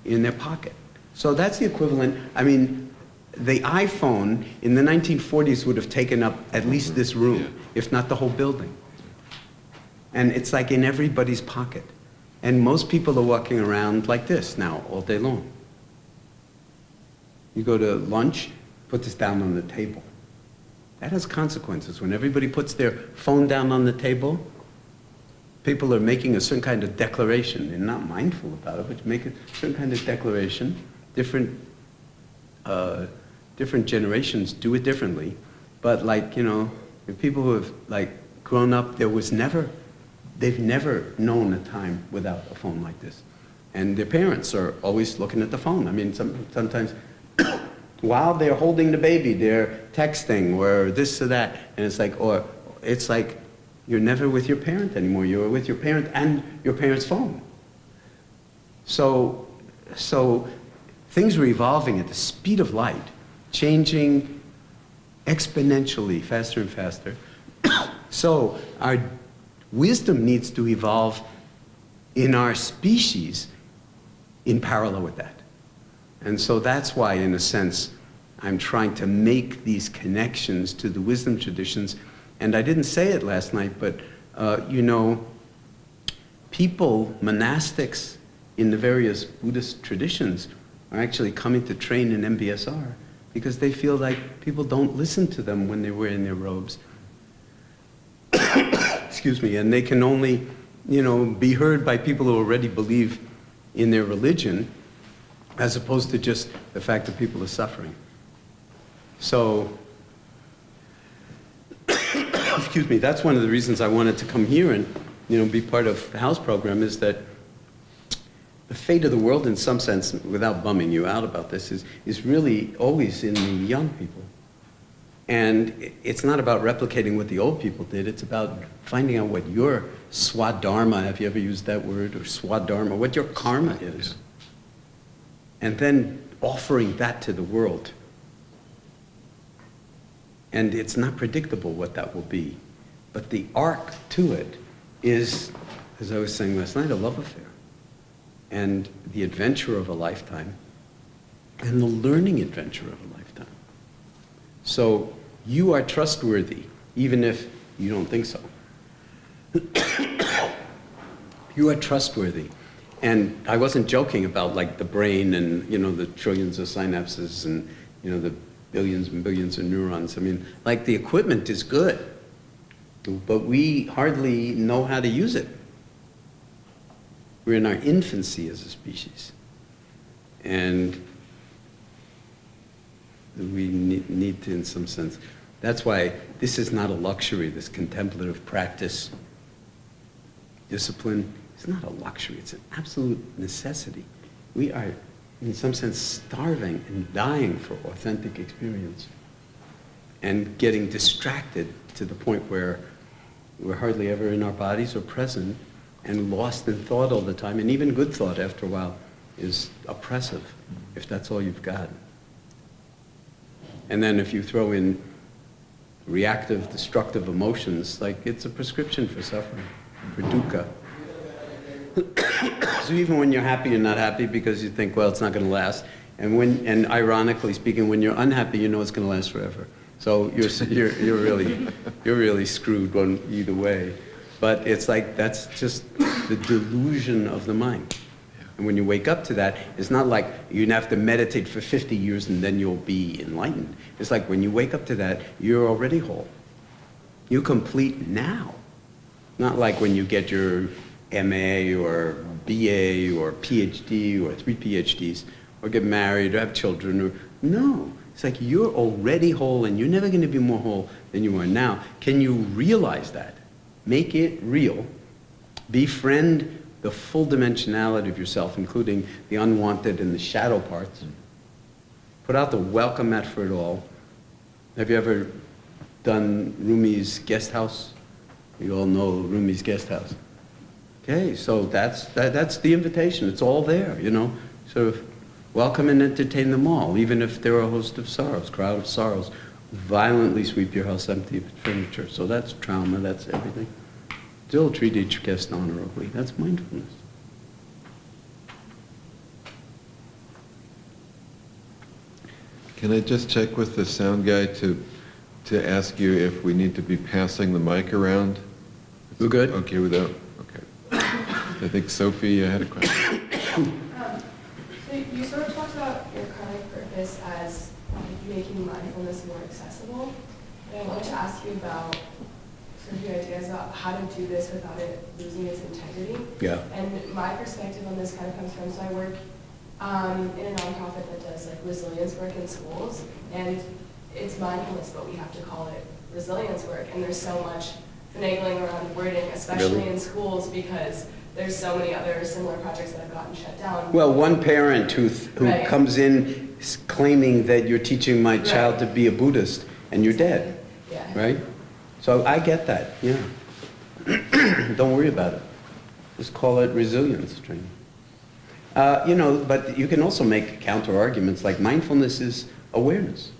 in their pocket. So that's the equivalent. I mean, the iPhone in the 1940s would have taken up at least this room, if not the whole building. And it's like in everybody's pocket. And most people are walking around like this now all day long. You go to lunch, put this down on the table. That has consequences. When everybody puts their phone down on the table, people are making a certain kind of declaration. They're not mindful about it, but make a certain kind of declaration. Different generations do it differently. But like, you know, the people who have like grown up, they've never known a time without a phone like this. And their parents are always looking at the phone. I mean, sometimes while they're holding the baby, they're texting or this or that. And it's like, you're never with your parent anymore. You're with your parent and your parent's phone. So things are evolving at the speed of light, changing exponentially, faster and faster. So our wisdom needs to evolve in our species in parallel with that. And so that's why, in a sense, I'm trying to make these connections to the wisdom traditions. And I didn't say it last night, but you know, people, monastics in the various Buddhist traditions are actually coming to train in MBSR because they feel like people don't listen to them when they're wearing their robes. Excuse me, and they can only, you know, be heard by people who already believe in their religion, as opposed to just the fact that people are suffering. So, excuse me, that's one of the reasons I wanted to come here and, you know, be part of the house program, is that the fate of the world, in some sense, without bumming you out about this, is really always in the young people. And it's not about replicating what the old people did, it's about finding out what your swadharma, have you ever used that word, or swadharma, what your karma is. And then offering that to the world. And it's not predictable what that will be. But the arc to it is, as I was saying last night, a love affair. And the adventure of a lifetime, and the learning adventure of a lifetime. So you are trustworthy, even if you don't think so. You are trustworthy. And I wasn't joking about like the brain and, you know, the trillions of synapses and, you know, the billions and billions of neurons. I mean, like the equipment is good, but we hardly know how to use it. We're in our infancy as a species. And we need to, in some sense, that's why this is not a luxury, this contemplative practice, discipline. It's not a luxury, it's an absolute necessity. We are, in some sense, starving and dying for authentic experience and getting distracted to the point where we're hardly ever in our bodies or present and lost in thought all the time. And even good thought, after a while, is oppressive, if that's all you've got. And then if you throw in reactive, destructive emotions, like it's a prescription for suffering, for dukkha. So even when you're happy, you're not happy because you think, well, it's not going to last. And ironically speaking, when you're unhappy, you know it's going to last forever. So you're really screwed either way. But it's like that's just the delusion of the mind. And when you wake up to that, it's not like you have to meditate for 50 years and then you'll be enlightened. It's like when you wake up to that, you're already whole. You're complete now. Not like when you get your MA or BA or PhD or 3 PhDs or get married or have children. Or no, it's like you're already whole and you're never going to be more whole than you are now. Can you realize that? Make it real. Befriend the full dimensionality of yourself, including the unwanted and the shadow parts. Put out the welcome mat for it all. Have you ever done Rumi's guest house? You all know Rumi's guest house. Okay, so that's the invitation. It's all there, you know. Sort of welcome and entertain them all, even if they're a host of sorrows, crowd of sorrows. Violently sweep your house empty of furniture. So that's trauma, that's everything. Still treat each guest honorably. That's mindfulness. Can I just check with the sound guy to ask you if we need to be passing the mic around? We're good? Okay with that? Okay. I think Sophie had a question. So you sort of talked about your karmic purpose as making mindfulness more accessible. And I wanted to ask you about sort of your ideas about how to do this without it losing its integrity. Yeah. And my perspective on this kind of comes from, so I work in a nonprofit that does like resilience work in schools, and it's mindfulness, but we have to call it resilience work. And there's so much finagling around wording, especially Really? in schools, because there's so many other similar projects that have gotten shut down. Well, one parent who Right. comes in claiming that you're teaching my child to be a Buddhist, and you're dead, Yeah. right? So I get that, yeah. Don't worry about it. Just call it resilience training. You know, but you can also make counter arguments like mindfulness is awareness.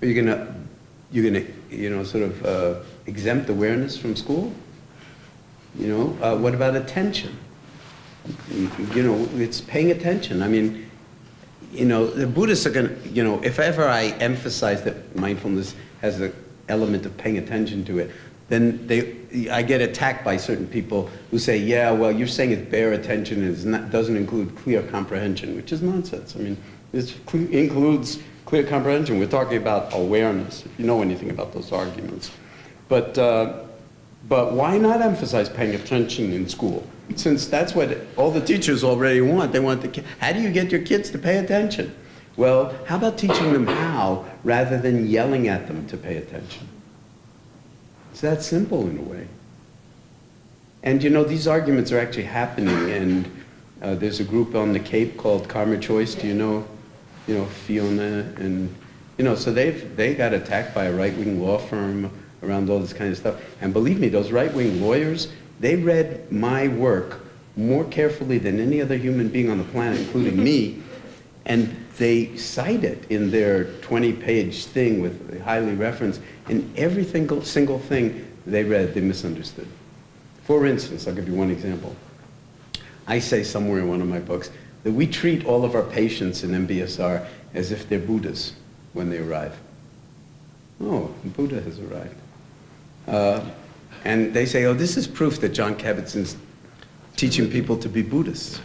Are you gonna, you know, sort of exempt awareness from school? You know, what about attention? You know, it's paying attention. I mean, you know, the Buddhists are gonna, you know, if ever I emphasize that mindfulness has an element of paying attention to it, then I get attacked by certain people who say, yeah, well, you're saying it's bare attention and it doesn't include clear comprehension, which is nonsense. I mean, it includes clear comprehension. We're talking about awareness, if you know anything about those arguments. But why not emphasize paying attention in school? Since that's what all the teachers already want. They want the kids. How do you get your kids to pay attention? Well, how about teaching them how rather than yelling at them to pay attention? It's that simple in a way. And you know, these arguments are actually happening, and there's a group on the Cape called Karma Choice. Do you know Fiona? And you know, so they got attacked by a right-wing law firm around all this kind of stuff. And believe me, those right-wing lawyers, they read my work more carefully than any other human being on the planet, including me, and they cite it in their 20-page thing with highly referenced, and every single thing they read, they misunderstood. For instance, I'll give you one example. I say somewhere in one of my books that we treat all of our patients in MBSR as if they're Buddhas when they arrive. Oh, Buddha has arrived. And they say, oh, this is proof that Jon Kabat-Zinn's teaching people to be Buddhists.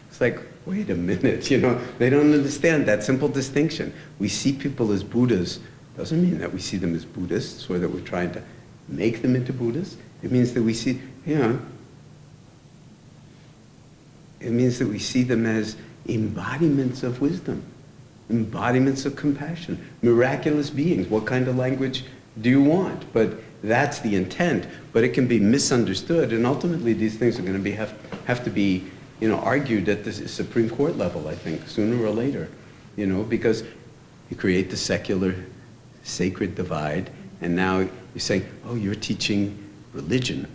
It's like, wait a minute, you know, they don't understand that simple distinction. We see people as Buddhas doesn't mean that we see them as Buddhists or that we're trying to make them into Buddhists. It means that we see, you know, it means that we see them as embodiments of wisdom, embodiments of compassion, miraculous beings. What kind of language do you want? But that's the intent, but it can be misunderstood, and ultimately these things are going to have to be, you know, argued at the Supreme Court level, I think, sooner or later, you know, because you create the secular sacred divide, and now you're saying, oh, you're teaching religion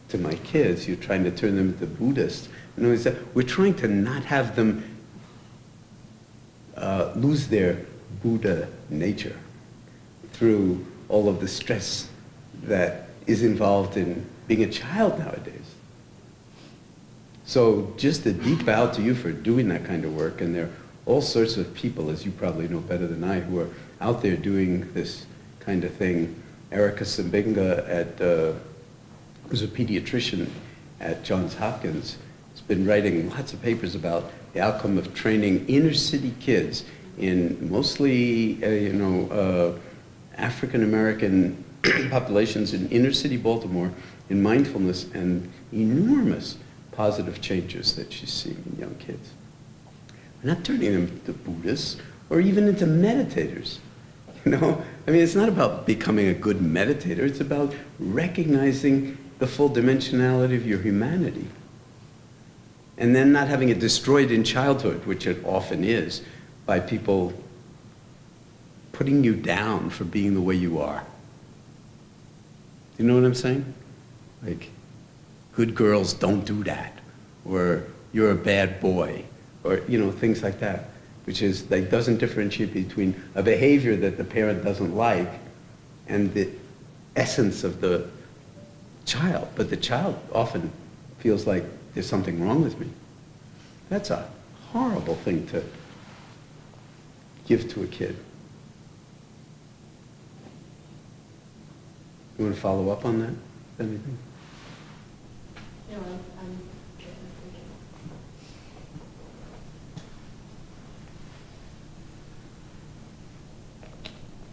to my kids, you're trying to turn them into Buddhists. You know, we're trying to not have them lose their Buddha nature through all of the stress that is involved in being a child nowadays. So just a deep bow to you for doing that kind of work, and there are all sorts of people, as you probably know better than I, who are out there doing this kind of thing. Erica Sambinga, who's a pediatrician at Johns Hopkins, has been writing lots of papers about the outcome of training inner city kids in mostly, African American populations in inner city Baltimore in mindfulness, and enormous positive changes that she's seeing in young kids. We're not turning them into Buddhists or even into meditators. You know, I mean, it's not about becoming a good meditator. It's about recognizing the full dimensionality of your humanity. And then not having it destroyed in childhood, which it often is, by people putting you down for being the way you are. You know what I'm saying? Like, good girls don't do that, or you're a bad boy, or, you know, things like that, which is, like, doesn't differentiate between a behavior that the parent doesn't like and the essence of the child. But the child often feels like there's something wrong with me. That's a horrible thing to give to a kid. You want to follow up on that? Anything? No, I'm good.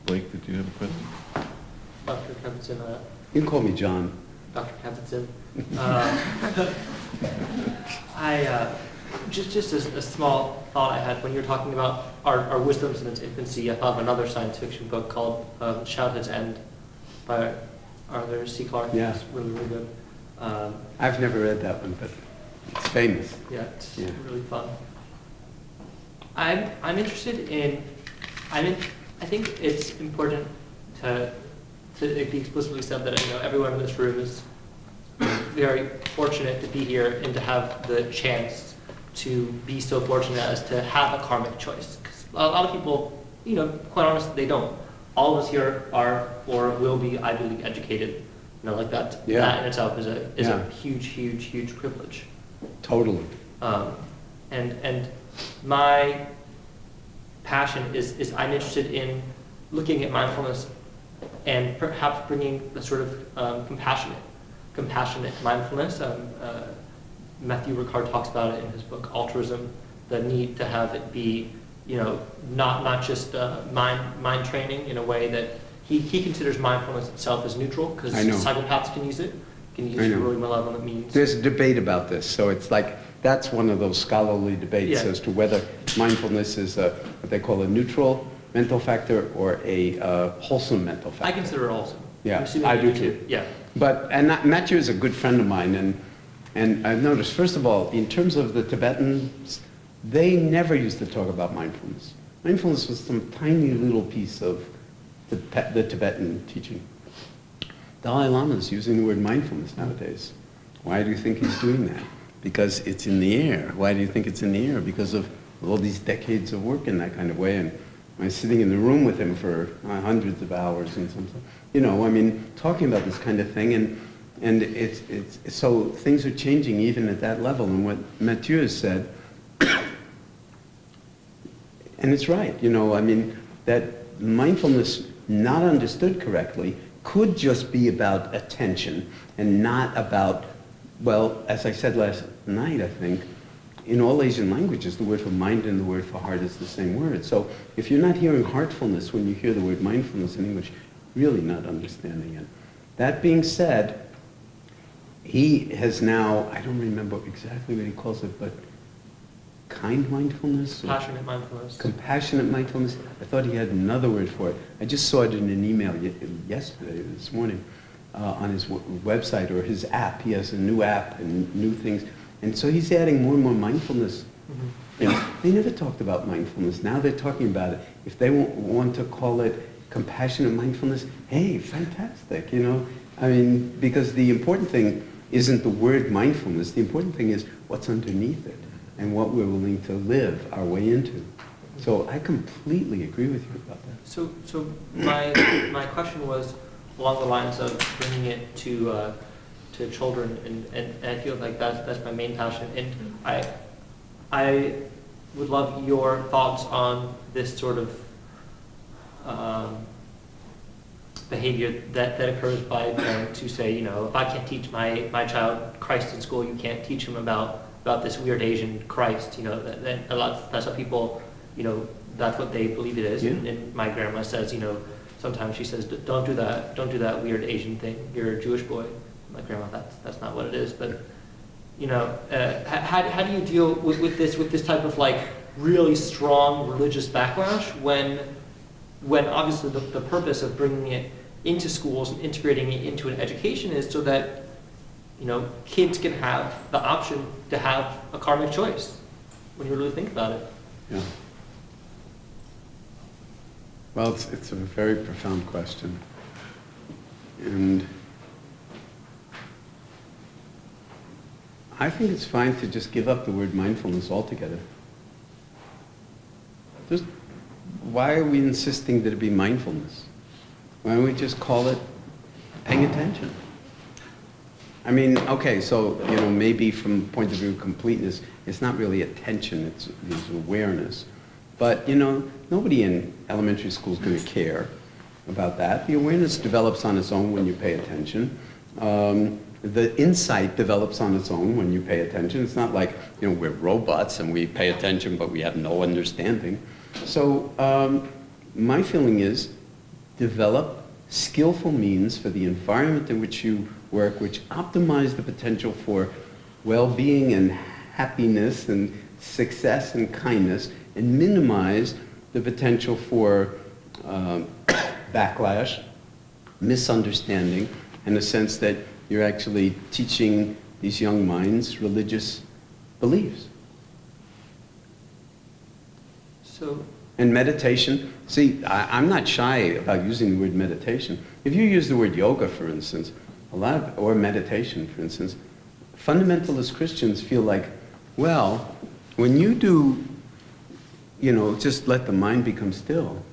Blake, did you have a question? Dr. Kempton, You can call me John. Dr. Kempton. Just a small thought I had when you were talking about our wisdoms in its infancy. I thought of another science fiction book called Childhood's End by Arthur C. Clarke. Yeah. It's really, really good. I've never read that one, but it's famous. Yeah, it's Yeah. really fun. I'm interested in, I think it's important to it be explicitly said that, everyone in this room is very fortunate to be here and to have the chance to be so fortunate as to have a karmic choice. 'Cause a lot of people, quite honestly, they don't. All of us here are or will be Ivy League educated. Like that. Yeah. That in itself is Yeah. a huge, huge, huge privilege. Totally. And my passion is I'm interested in looking at mindfulness and perhaps bringing a sort of compassionate mindfulness. Matthew Ricard talks about it in his book Altruism, the need to have it be, not just mind training in a way that he considers mindfulness itself as neutral, because psychopaths can use it for really malevolent means. There's a debate about this, so it's like, that's one of those scholarly debates as to whether mindfulness is what they call a neutral mental factor or a wholesome mental factor. I consider it wholesome. Yeah, I do too. Yeah. But, and Matthew is a good friend of mine, and I've noticed, first of all, in terms of the Tibetans, they never used to talk about mindfulness. Mindfulness was some tiny little piece of the Tibetan teaching. Dalai Lama is using the word mindfulness nowadays. Why do you think he's doing that? Because it's in the air. Why do you think it's in the air? Because of all these decades of work in that kind of way. And I was sitting in the room with him for hundreds of hours and something. Talking about this kind of thing. And it's so things are changing even at that level. And what Mathieu has said, and it's right, that mindfulness not understood correctly could just be about attention and not about, well, as I said last night, I think, in all Asian languages, the word for mind and the word for heart is the same word. So if you're not hearing heartfulness when you hear the word mindfulness in English, really not understanding it. That being said, he has now, I don't remember exactly what he calls it, but kind mindfulness? Compassionate mindfulness. Compassionate mindfulness. I thought he had another word for it. I just saw it in an email yesterday, this morning, on his website or his app. He has a new app and new things. And so he's adding more and more mindfulness. Mm-hmm. They never talked about mindfulness. Now they're talking about it. If they want to call it compassionate mindfulness, hey, fantastic, because the important thing isn't the word mindfulness. The important thing is what's underneath it and what we're willing to live our way into. So I completely agree with you about that. So my question was along the lines of bringing it to children, and I feel like that's my main passion. And I would love your thoughts on this sort of behavior that occurs by parents who say, if I can't teach my child Christ in school, you can't teach him about this weird Asian Christ. That a lot, that's how people, that's what they believe it is. Yeah. And my grandma says, sometimes she says, don't do that weird Asian thing. You're a Jewish boy. My grandma, that's not what it is. But how do you deal with this type of really strong religious backlash when obviously the purpose of bringing it into schools and integrating it into an education is so that kids can have the option to have a karmic choice when you really think about it. Yeah. Well, it's a very profound question. And I think it's fine to just give up the word mindfulness altogether. Just, why are we insisting that it be mindfulness? Why don't we just call it paying attention? Okay, so, maybe from the point of view of completeness, it's not really attention, it's awareness. But, nobody in elementary school is going to care about that. The awareness develops on its own when you pay attention. The insight develops on its own when you pay attention. It's not like, we're robots and we pay attention, but we have no understanding. So my feeling is develop skillful means for the environment in which you work, which optimize the potential for well-being and happiness and success and kindness, and minimize the potential for backlash, misunderstanding, and a sense that you're actually teaching these young minds religious beliefs. So, And meditation, see, I'm not shy about using the word meditation. If you use the word yoga, for instance, or meditation, for instance, fundamentalist Christians feel like, well, when you do, just let the mind become still,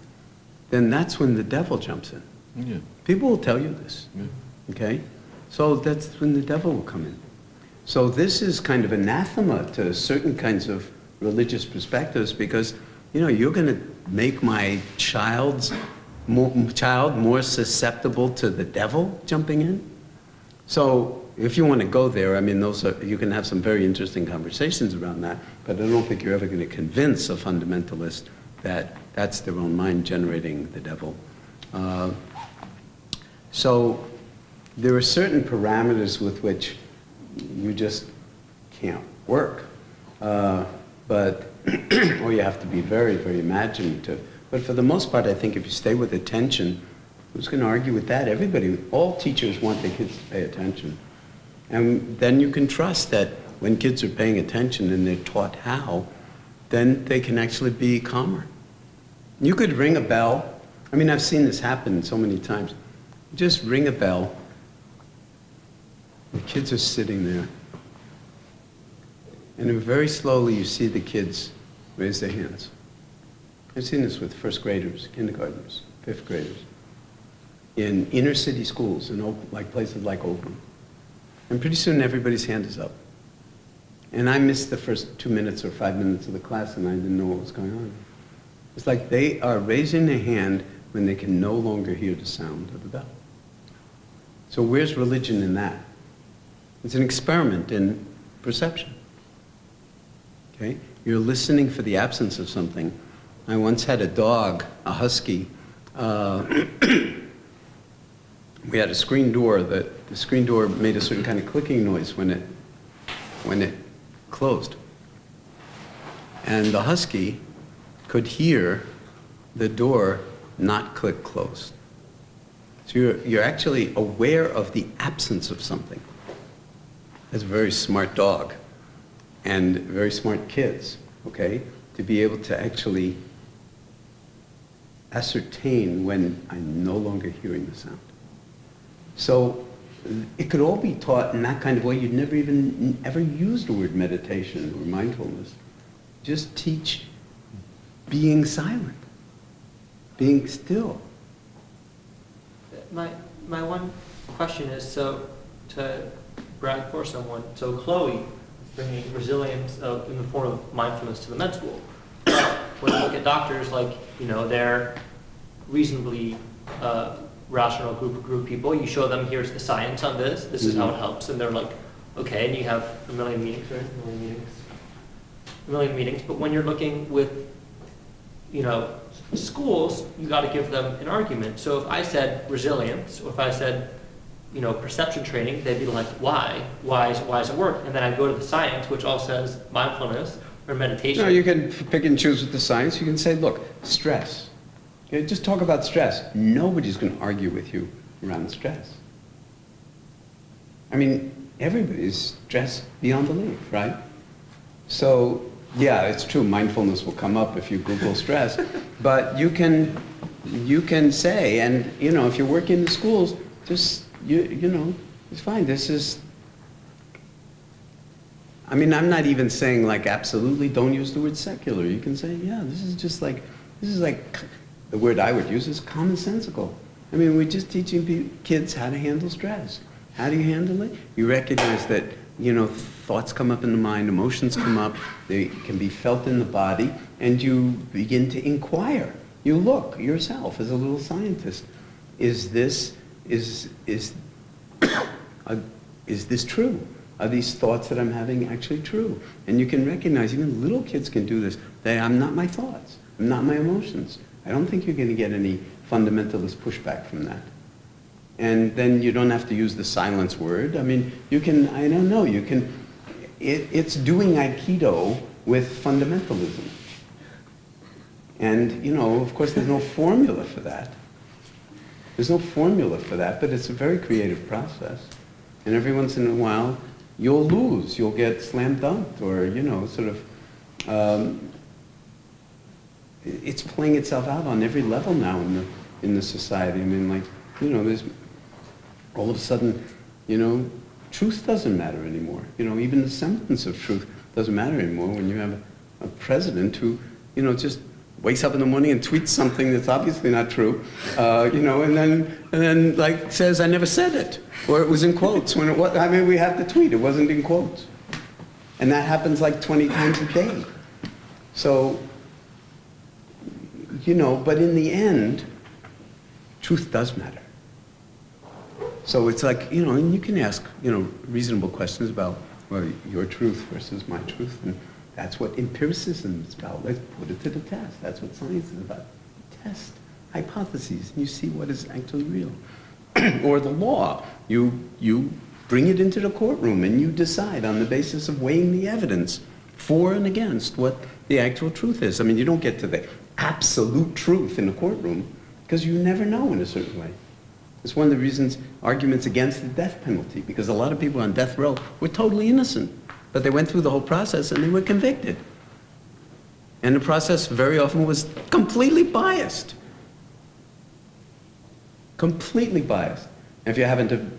then that's when the devil jumps in. Yeah. People will tell you this, Yeah. okay? So that's when the devil will come in. So this is kind of anathema to certain kinds of religious perspectives because, you're going to make my child more susceptible to the devil jumping in? So if you want to go there, I mean, you can have some very interesting conversations around that, but I don't think you're ever going to convince a fundamentalist that that's their own mind generating the devil. So there are certain parameters with which you just can't work. Or you have to be very, very imaginative. But for the most part, I think if you stay with attention, who's going to argue with that? All teachers want their kids to pay attention. And then you can trust that when kids are paying attention and they're taught how, then they can actually be calmer. You could ring a bell. I mean, I've seen this happen so many times. Just ring a bell. The kids are sitting there. And then very slowly you see the kids raise their hands. I've seen this with first graders, kindergartners, fifth graders, in inner city schools, in places like Oakland. And pretty soon everybody's hand is up. And I missed the first 2 minutes or 5 minutes of the class and I didn't know what was going on. It's like they are raising their hand when they can no longer hear the sound of the bell. So where's religion in that? It's an experiment in perception. Okay? You're listening for the absence of something. I once had a dog, a husky. We had a screen door that the screen door made a certain kind of clicking noise when it closed. And the husky could hear the door not click closed. So you're actually aware of the absence of something. That's a very smart dog and very smart kids, okay, to be able to actually ascertain when I'm no longer hearing the sound. So it could all be taught in that kind of way. You'd never even ever use the word meditation or mindfulness. Just teach being silent, being still. my one question is, so to brag for someone, so Chloe is bringing resilience in the form of mindfulness to the med school. But when you look at doctors, like, they're reasonably rational group of people, you show them, here's the science on this, this is how it helps, and they're like, okay, and you have a million meetings, but when you're looking with, schools, you got to give them an argument. So if I said resilience, or if I said, perception training, they'd be like, why? Why does it work? And then I'd go to the science, which all says mindfulness or meditation. No, you can pick and choose with the science. You can say, look, stress. Okay, just talk about stress. Nobody's going to argue with you around stress. I mean, everybody's stressed beyond belief, right? So, yeah, it's true, mindfulness will come up if you Google stress, but you can say, and, if you're working in the schools, just, it's fine. I'm not even saying, like, absolutely don't use the word secular. You can say, yeah, this is like, the word I would use is commonsensical. We're just teaching kids how to handle stress. How do you handle it? You recognize that, thoughts come up in the mind, emotions come up, they can be felt in the body, and you begin to inquire. You look yourself as a little scientist. Is this true? Are these thoughts that I'm having actually true? And you can recognize, even little kids can do this, that I'm not my thoughts, I'm not my emotions. I don't think you're going to get any fundamentalist pushback from that. and then you don't have to use the silence word. I mean, you can, I don't know, you can, it's doing Aikido with fundamentalism. And, you know, of course, there's no formula for that. There's no formula for that, but it's a very creative process. And every once in a while, you'll lose. You'll get slam dunked, or, you know, sort of, it's playing itself out on every level now in the society. I mean, like, you know, there's, all of a sudden, you know, truth doesn't matter anymore. You know, even the semblance of truth doesn't matter anymore when you have a president who, you know, just wakes up in the morning and tweets something that's obviously not true, you know, and then like says, I never said it, or it was in quotes when it was, I mean, we have the tweet, it wasn't in quotes. And that happens like 20 times a day. So, you know, but in the end, truth does matter. So it's like, you know, and you can ask, you know, reasonable questions about, well, your truth versus my truth, and that's what empiricism is about. Let's put it to the test. That's what science is about. Test hypotheses, and you see what is actually real. Or the law, you bring it into the courtroom, and you decide on the basis of weighing the evidence for and against what the actual truth is. I mean, you don't get to the absolute truth in the courtroom, because you never know in a certain way. It's one of the reasons, arguments against the death penalty, because a lot of people on death row were totally innocent, but they went through the whole process and they were convicted. And the process very often was completely biased. Completely biased. And if you happen to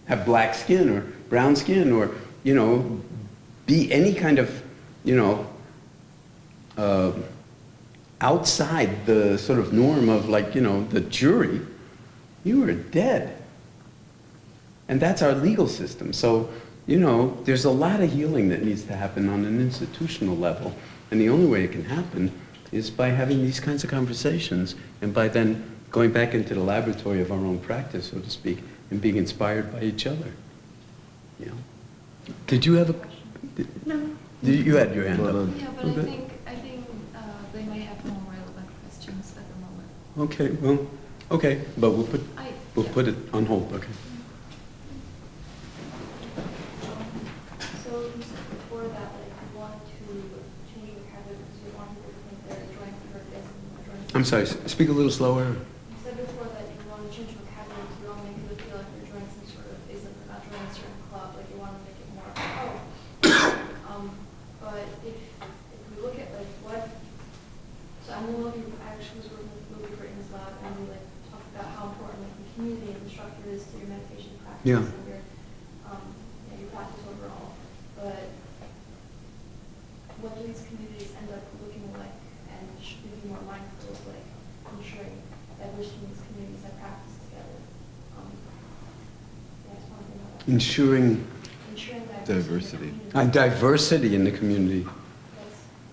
have black skin or brown skin, or, you know, be any kind of, you know, outside the sort of norm of, like, you know, the jury, you are dead. And that's our legal system. So, you know, there's a lot of healing that needs to happen on an institutional level. And the only way it can happen is by having these kinds of conversations, and by then going back into the laboratory of our own practice, so to speak, and being inspired by each other. You know? Did you have a... No. You had your hand up. Yeah, but I think they may have more relevant questions at the moment. Okay, well, okay, but we'll put it on hold, okay. So you said before that, like, you wanted to change your habit because you want people to think they're joining for this. I'm sorry, speak a little slower. You said before that you want to change vocabulary because you want to make people feel like they're joining some sort of ism, they're not joining a certain club, like you want to make it more, but if we look at like what, so I'm looking, I actually was working with Louis for his lab, and we like talked about how important like the community and the structure is to your meditation practice Yeah. and your practice overall. But what do these communities end up looking like, and should we be more mindful of like ensuring diversity in these communities that practice together? Yeah, I just want to know that. Ensuring Diversity. diversity in the community.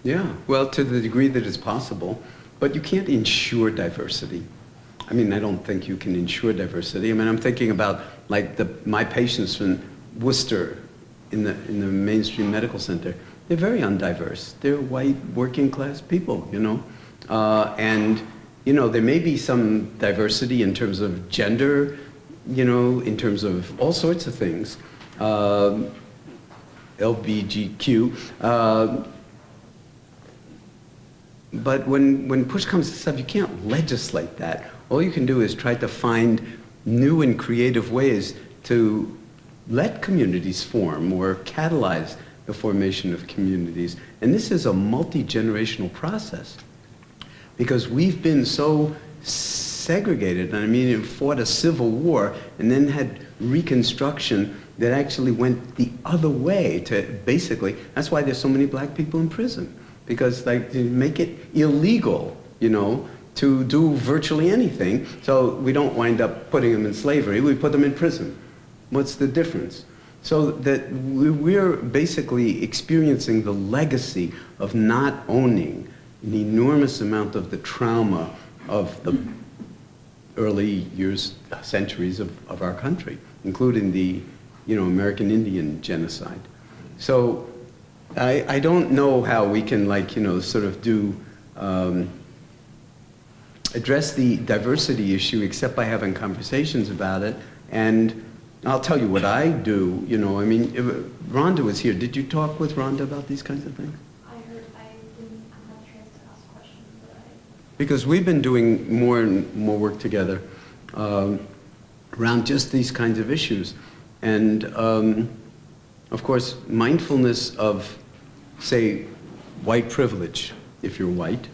Yeah, well, to the degree that it's possible, but you can't ensure diversity. I mean, I don't think you can ensure diversity. I mean, I'm thinking about like my patients from Worcester in the mainstream medical center. They're very undiverse. They're white, working class people, you know, and you know, there may be some diversity in terms of gender, you know, in terms of all sorts of things. LBGQ, but when push comes to shove, you can't legislate that. All you can do is try to find new and creative ways to let communities form or catalyze the formation of communities. And this is a multi-generational process, because we've been so segregated. I mean, it fought a civil war and then had Reconstruction that actually went the other way to basically, that's why there's so many black people in prison, because like to make it illegal, you know, to do virtually anything, so we don't wind up putting them in slavery, we put them in prison. What's the difference? So that we're basically experiencing the legacy of not owning an enormous amount of the trauma of the early years, centuries of our country, including the, you know, American Indian genocide. So I don't know how we can, like, you know, sort of do address the diversity issue except by having conversations about it. And I'll tell you what I do, you know, I mean, Rhonda was here. Did you talk with Rhonda about these kinds of things? I didn't have a chance to ask questions, but Because we've been doing more and more work together around just these kinds of issues. And of course, mindfulness of, say, white privilege, if you're white.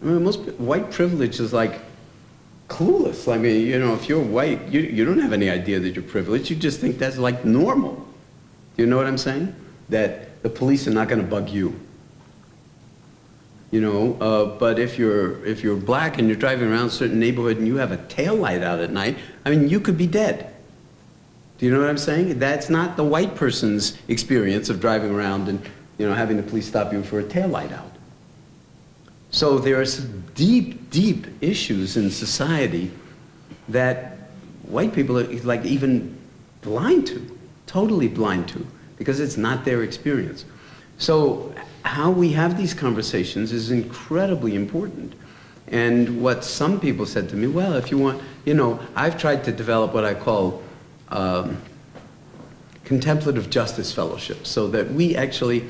I mean, white privilege is like clueless. I mean, you know, if you're white, you don't have any idea that you're privileged. You just think that's like normal. Do you know what I'm saying? That the police are not going to bug you. You know, but if you're black and you're driving around a certain neighborhood and you have a tail light out at night, I mean, you could be dead. Do you know what I'm saying? That's not the white person's experience of driving around and, you know, having the police stop you for a tail light out. So there are some deep, deep issues in society that white people are like even blind to, totally blind to, because it's not their experience. So how we have these conversations is incredibly important. And what some people said to me, well, if you want, you know, I've tried to develop what I call contemplative justice fellowships, so that we actually,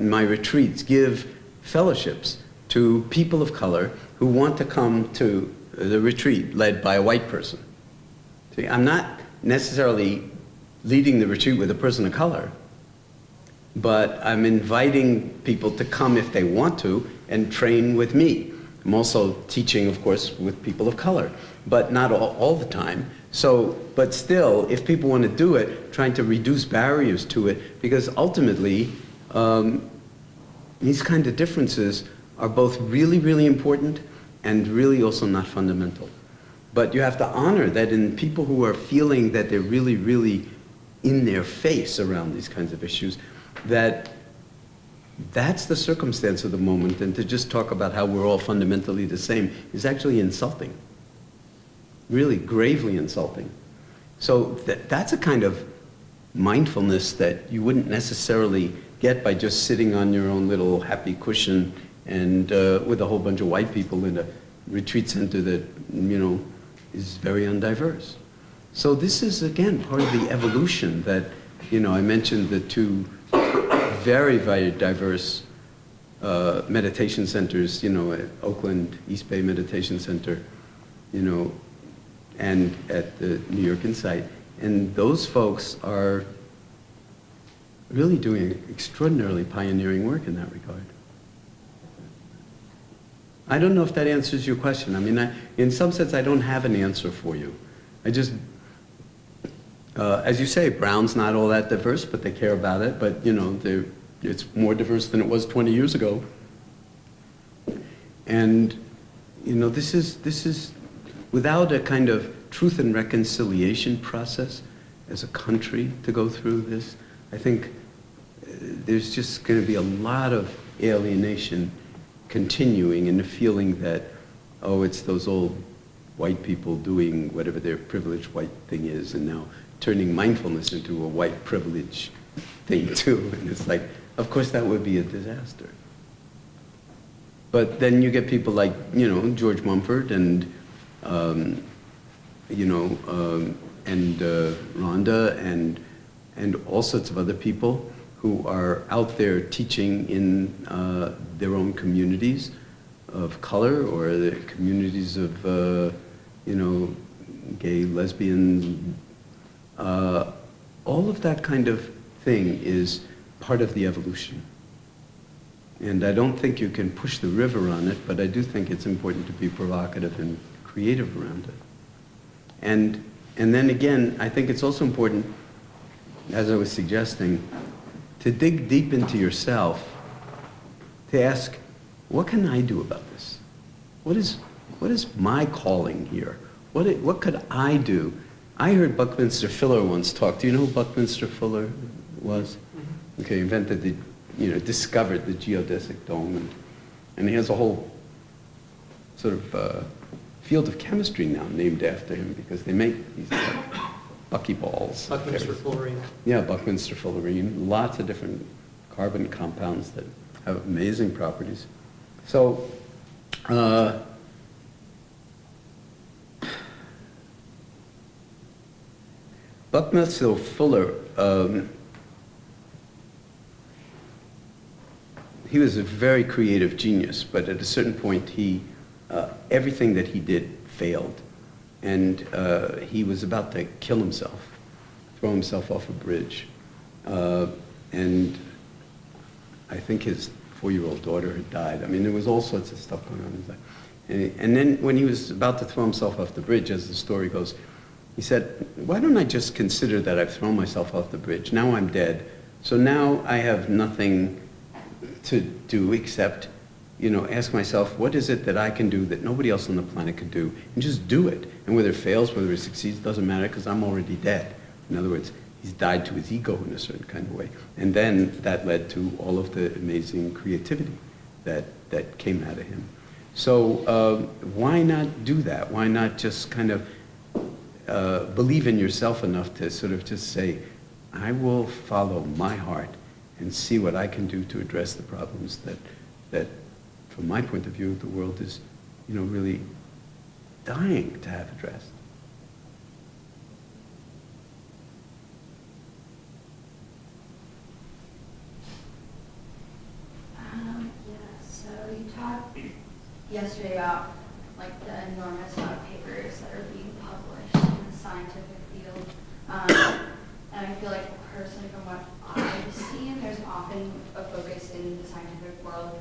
my retreats, give fellowships to people of color who want to come to the retreat led by a white person. See, I'm not necessarily leading the retreat with a person of color, but I'm inviting people to come if they want to and train with me. I'm also teaching, of course, with people of color, but not all the time. So, but still, if people want to do it, trying to reduce barriers to it, because ultimately, these kind of differences are both really, really important and really also not fundamental. But you have to honor that in people who are feeling that they're really, really in their face around these kinds of issues, that's the circumstance of the moment, and to just talk about how we're all fundamentally the same is actually insulting. Really gravely insulting. So that's a kind of mindfulness that you wouldn't necessarily get by just sitting on your own little happy cushion and with a whole bunch of white people in a retreat center that, you know, is very undiverse. So this is, again, part of the evolution that, you know, I mentioned the two very, very diverse meditation centers, you know, at Oakland East Bay Meditation Center, you know, and at the New York Insight. And those folks are really doing extraordinarily pioneering work in that regard. I don't know if that answers your question. I mean, in some sense, I don't have an answer for you. I just, as you say, Brown's not all that diverse, but they care about it. But, you know, it's more diverse than it was 20 years ago. And, you know, this is without a kind of truth and reconciliation process as a country to go through this, I think there's just going to be a lot of alienation continuing, and the feeling that, oh, it's those old white people doing whatever their privileged white thing is, and now turning mindfulness into a white privilege thing too. And it's like, of course that would be a disaster. But then you get people like, you know, George Mumford and, you know, and Rhonda and all sorts of other people who are out there teaching in their own communities of color, or the communities of, you know, gay, lesbian, all of that kind of thing is part of the evolution. And I don't think you can push the river on it, but I do think it's important to be provocative and creative around it. And then again, I think it's also important, as I was suggesting, to dig deep into yourself, to ask, what can I do about this? What is my calling here? What could I do? I heard Buckminster Fuller once talk. Do you know who Buckminster Fuller was? Mm-hmm. Okay, invented the, you know, discovered the geodesic dome, and he has a whole sort of field of chemistry now named after him, because they make these buckyballs. Buckminster fullerene. Yeah, Buckminster fullerene. Lots of different carbon compounds that have amazing properties. So Buckminster Fuller, he was a very creative genius, but at a certain point, everything that he did failed. And he was about to kill himself, throw himself off a bridge. And I think his 4-year-old daughter had died. I mean, there was all sorts of stuff going on. And then when he was about to throw himself off the bridge, as the story goes, he said, why don't I just consider that I've thrown myself off the bridge? Now I'm dead. So now I have nothing to do except, ask myself, what is it that I can do that nobody else on the planet could do? And just do it. And whether it fails, whether it succeeds, doesn't matter because I'm already dead. In other words, he's died to his ego in a certain kind of way. And then that led to all of the amazing creativity that came out of him. So why not do that? Why not just kind of believe in yourself enough to sort of just say, I will follow my heart and see what I can do to address the problems that from my point of view, the world is, really dying to have addressed. So you talked yesterday about the enormous amount of papers that are being published in the scientific field. And I feel like personally from what I've seen, there's often a focus in the scientific world.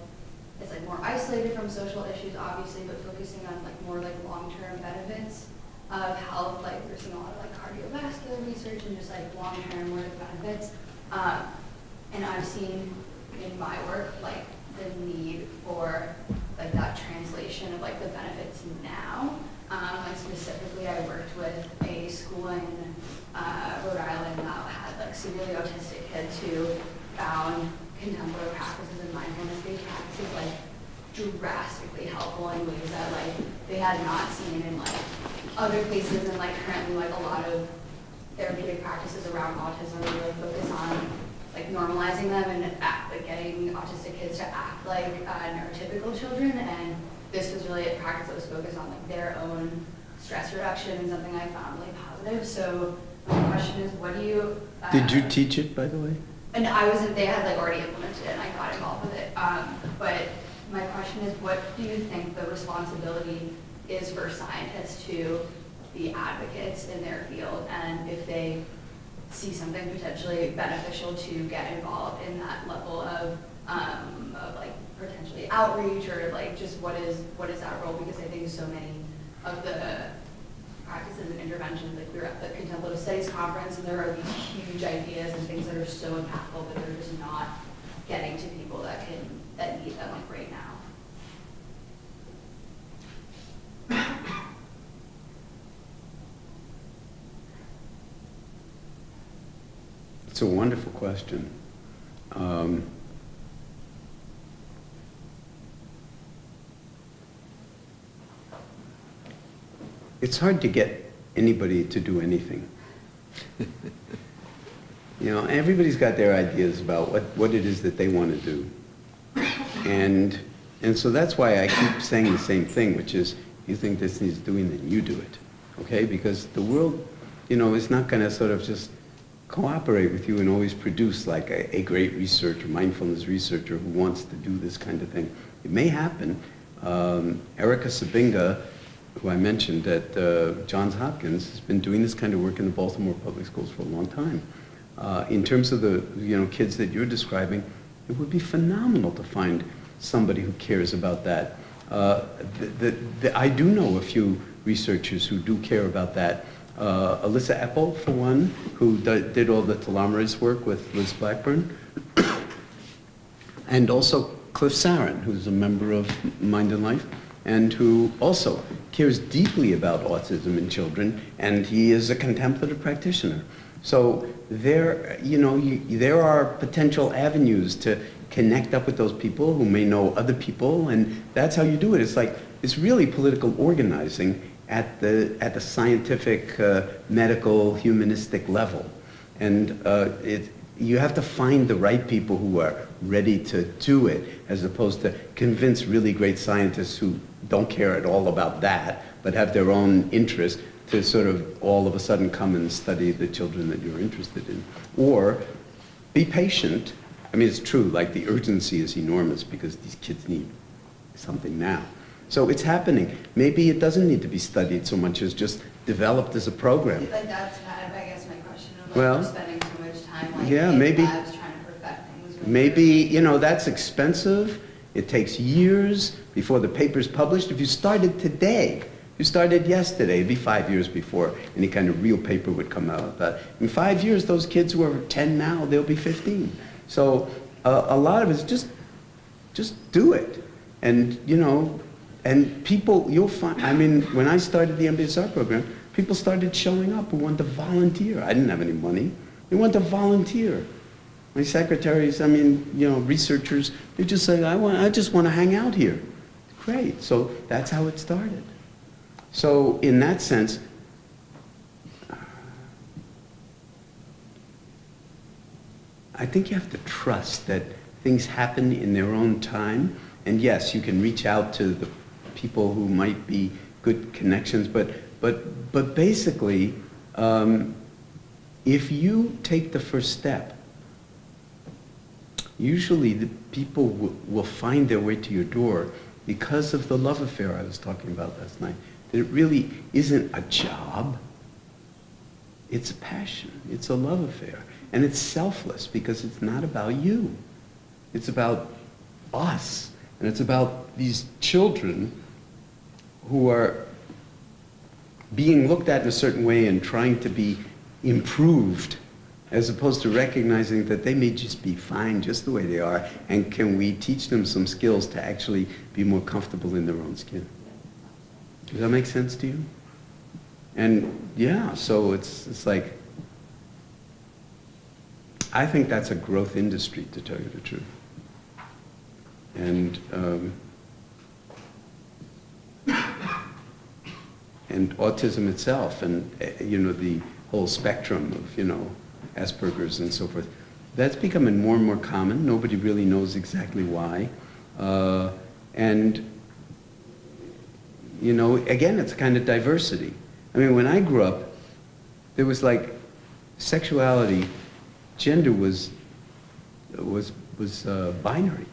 It's more isolated from social issues, obviously, but focusing on more long-term benefits of health. We're seeing a lot of cardiovascular research and just long-term benefits. And I've seen in my work the need for that translation of the benefits now. Specifically, I worked with a school in Rhode Island that had severely autistic kids who found contemplative practices and mindfulness-based practices drastically helpful in ways that they had not seen in other places. And currently a lot of therapeutic practices around autism really focus on normalizing them and getting autistic kids to act like neurotypical children. And this was really a practice that was focused on their own stress reduction and something I found really positive. So my question is, what do you... Did you teach it, by the way? And I wasn't, they had already implemented it and I got involved with it. But my question is, what do you think the responsibility is for scientists to be advocates in their field? And if they see something potentially beneficial to get involved in that level of potentially outreach or just what is that role? Because I think so many of the practices and interventions, we were at the Contemplative Studies Conference and there are these huge ideas and things that are so impactful, but they're just not getting to people that need them right now. It's a wonderful question. It's hard to get anybody to do anything. Everybody's got their ideas about what it is that they want to do. And so that's why I keep saying the same thing, which is, you think this needs doing, then you do it. Okay? Because the world, is not going to sort of just cooperate with you and always produce a great researcher, mindfulness researcher who wants to do this kind of thing. It may happen. Erica Sabinga, who I mentioned at Johns Hopkins, has been doing this kind of work in the Baltimore Public Schools for a long time. In terms of the kids that you're describing, it would be phenomenal to find somebody who cares about that. I do know a few researchers who do care about that. Alyssa Epple, for one, who did all the telomerase work with Liz Blackburn. And also Cliff Sarin, who's a member of Mind and Life, and who also cares deeply about autism in children, and he is a contemplative practitioner. So there are potential avenues to connect up with those people who may know other people, and that's how you do it. It's really political organizing at the scientific, medical, humanistic level. And you have to find the right people who are ready to do it, as opposed to convince really great scientists who don't care at all about that, but have their own interest to sort of all of a sudden come and study the children that you're interested in. Or be patient. I mean, it's true, like the urgency is enormous because these kids need something now. So it's happening. Maybe it doesn't need to be studied so much as just developed as a program. Like that's kind of, I guess, my question of like Well, we're spending so much time like yeah, in maybe- labs trying to perfect things. when Maybe, we're- you know, that's expensive. It takes years before the paper's published. If you started today, you started yesterday, it'd be 5 years before any kind of real paper would come out. But in 5 years, those kids who are 10 now, they'll be 15. So a lot of it's just do it. And, you know, and people, you'll find, I mean, when I started the MBSR program, people started showing up who wanted to volunteer. I didn't have any money. They wanted to volunteer. My secretaries, I mean, you know, researchers, they just say, I just want to hang out here. Great. So that's how it started. So in that sense, I think you have to trust that things happen in their own time. And yes, you can reach out to the people who might be good connections, but basically, if you take the first step, usually the people will find their way to your door because of the love affair I was talking about last night. That it really isn't a job, it's a passion, it's a love affair. And it's selfless because it's not about you. It's about us. And it's about these children who are being looked at in a certain way and trying to be improved, as opposed to recognizing that they may just be fine just the way they are, and can we teach them some skills to actually be more comfortable in their own skin. Does that make sense to you? And yeah, so it's like, I think that's a growth industry, to tell you the truth. And autism itself, and you know, the whole spectrum of, you know, Asperger's and so forth, that's becoming more and more common. Nobody really knows exactly why. And you know, again, it's a kind of diversity. I mean, when I grew up, there was like sexuality, gender was binary.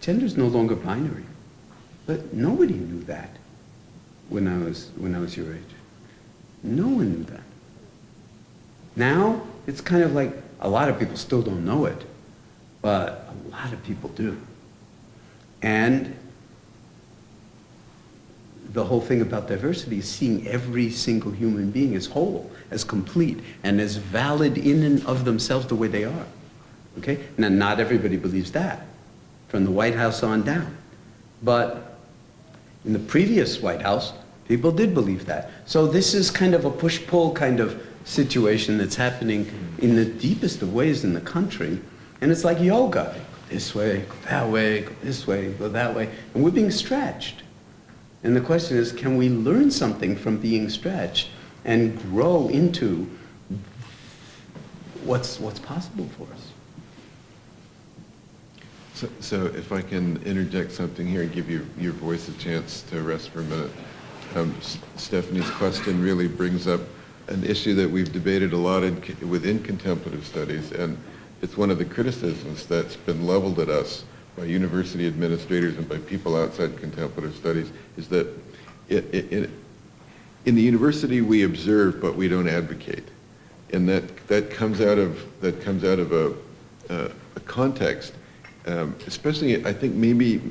Gender's no longer binary, but nobody knew that when I was your age. No one knew that. Now it's kind of like a lot of people still don't know it, but a lot of people do. And the whole thing about diversity is seeing every single human being as whole, as complete, and as valid in and of themselves the way they are. Okay? Now, not everybody believes that, from the White House on down. But in the previous White House, people did believe that. So this is kind of a push-pull kind of situation that's happening in the deepest of ways in the country. And it's like yoga. Go this way, go that way, go this way, go that way. And we're being stretched. And the question is, can we learn something from being stretched and grow into what's possible for us? So if I can interject something here and give your voice a chance to rest for a minute. Stephanie's question really brings up an issue that we've debated a lot within contemplative studies, and it's one of the criticisms that's been leveled at us by university administrators and by people outside contemplative studies, is that in the university we observe but we don't advocate, and that comes out of a context, especially I think maybe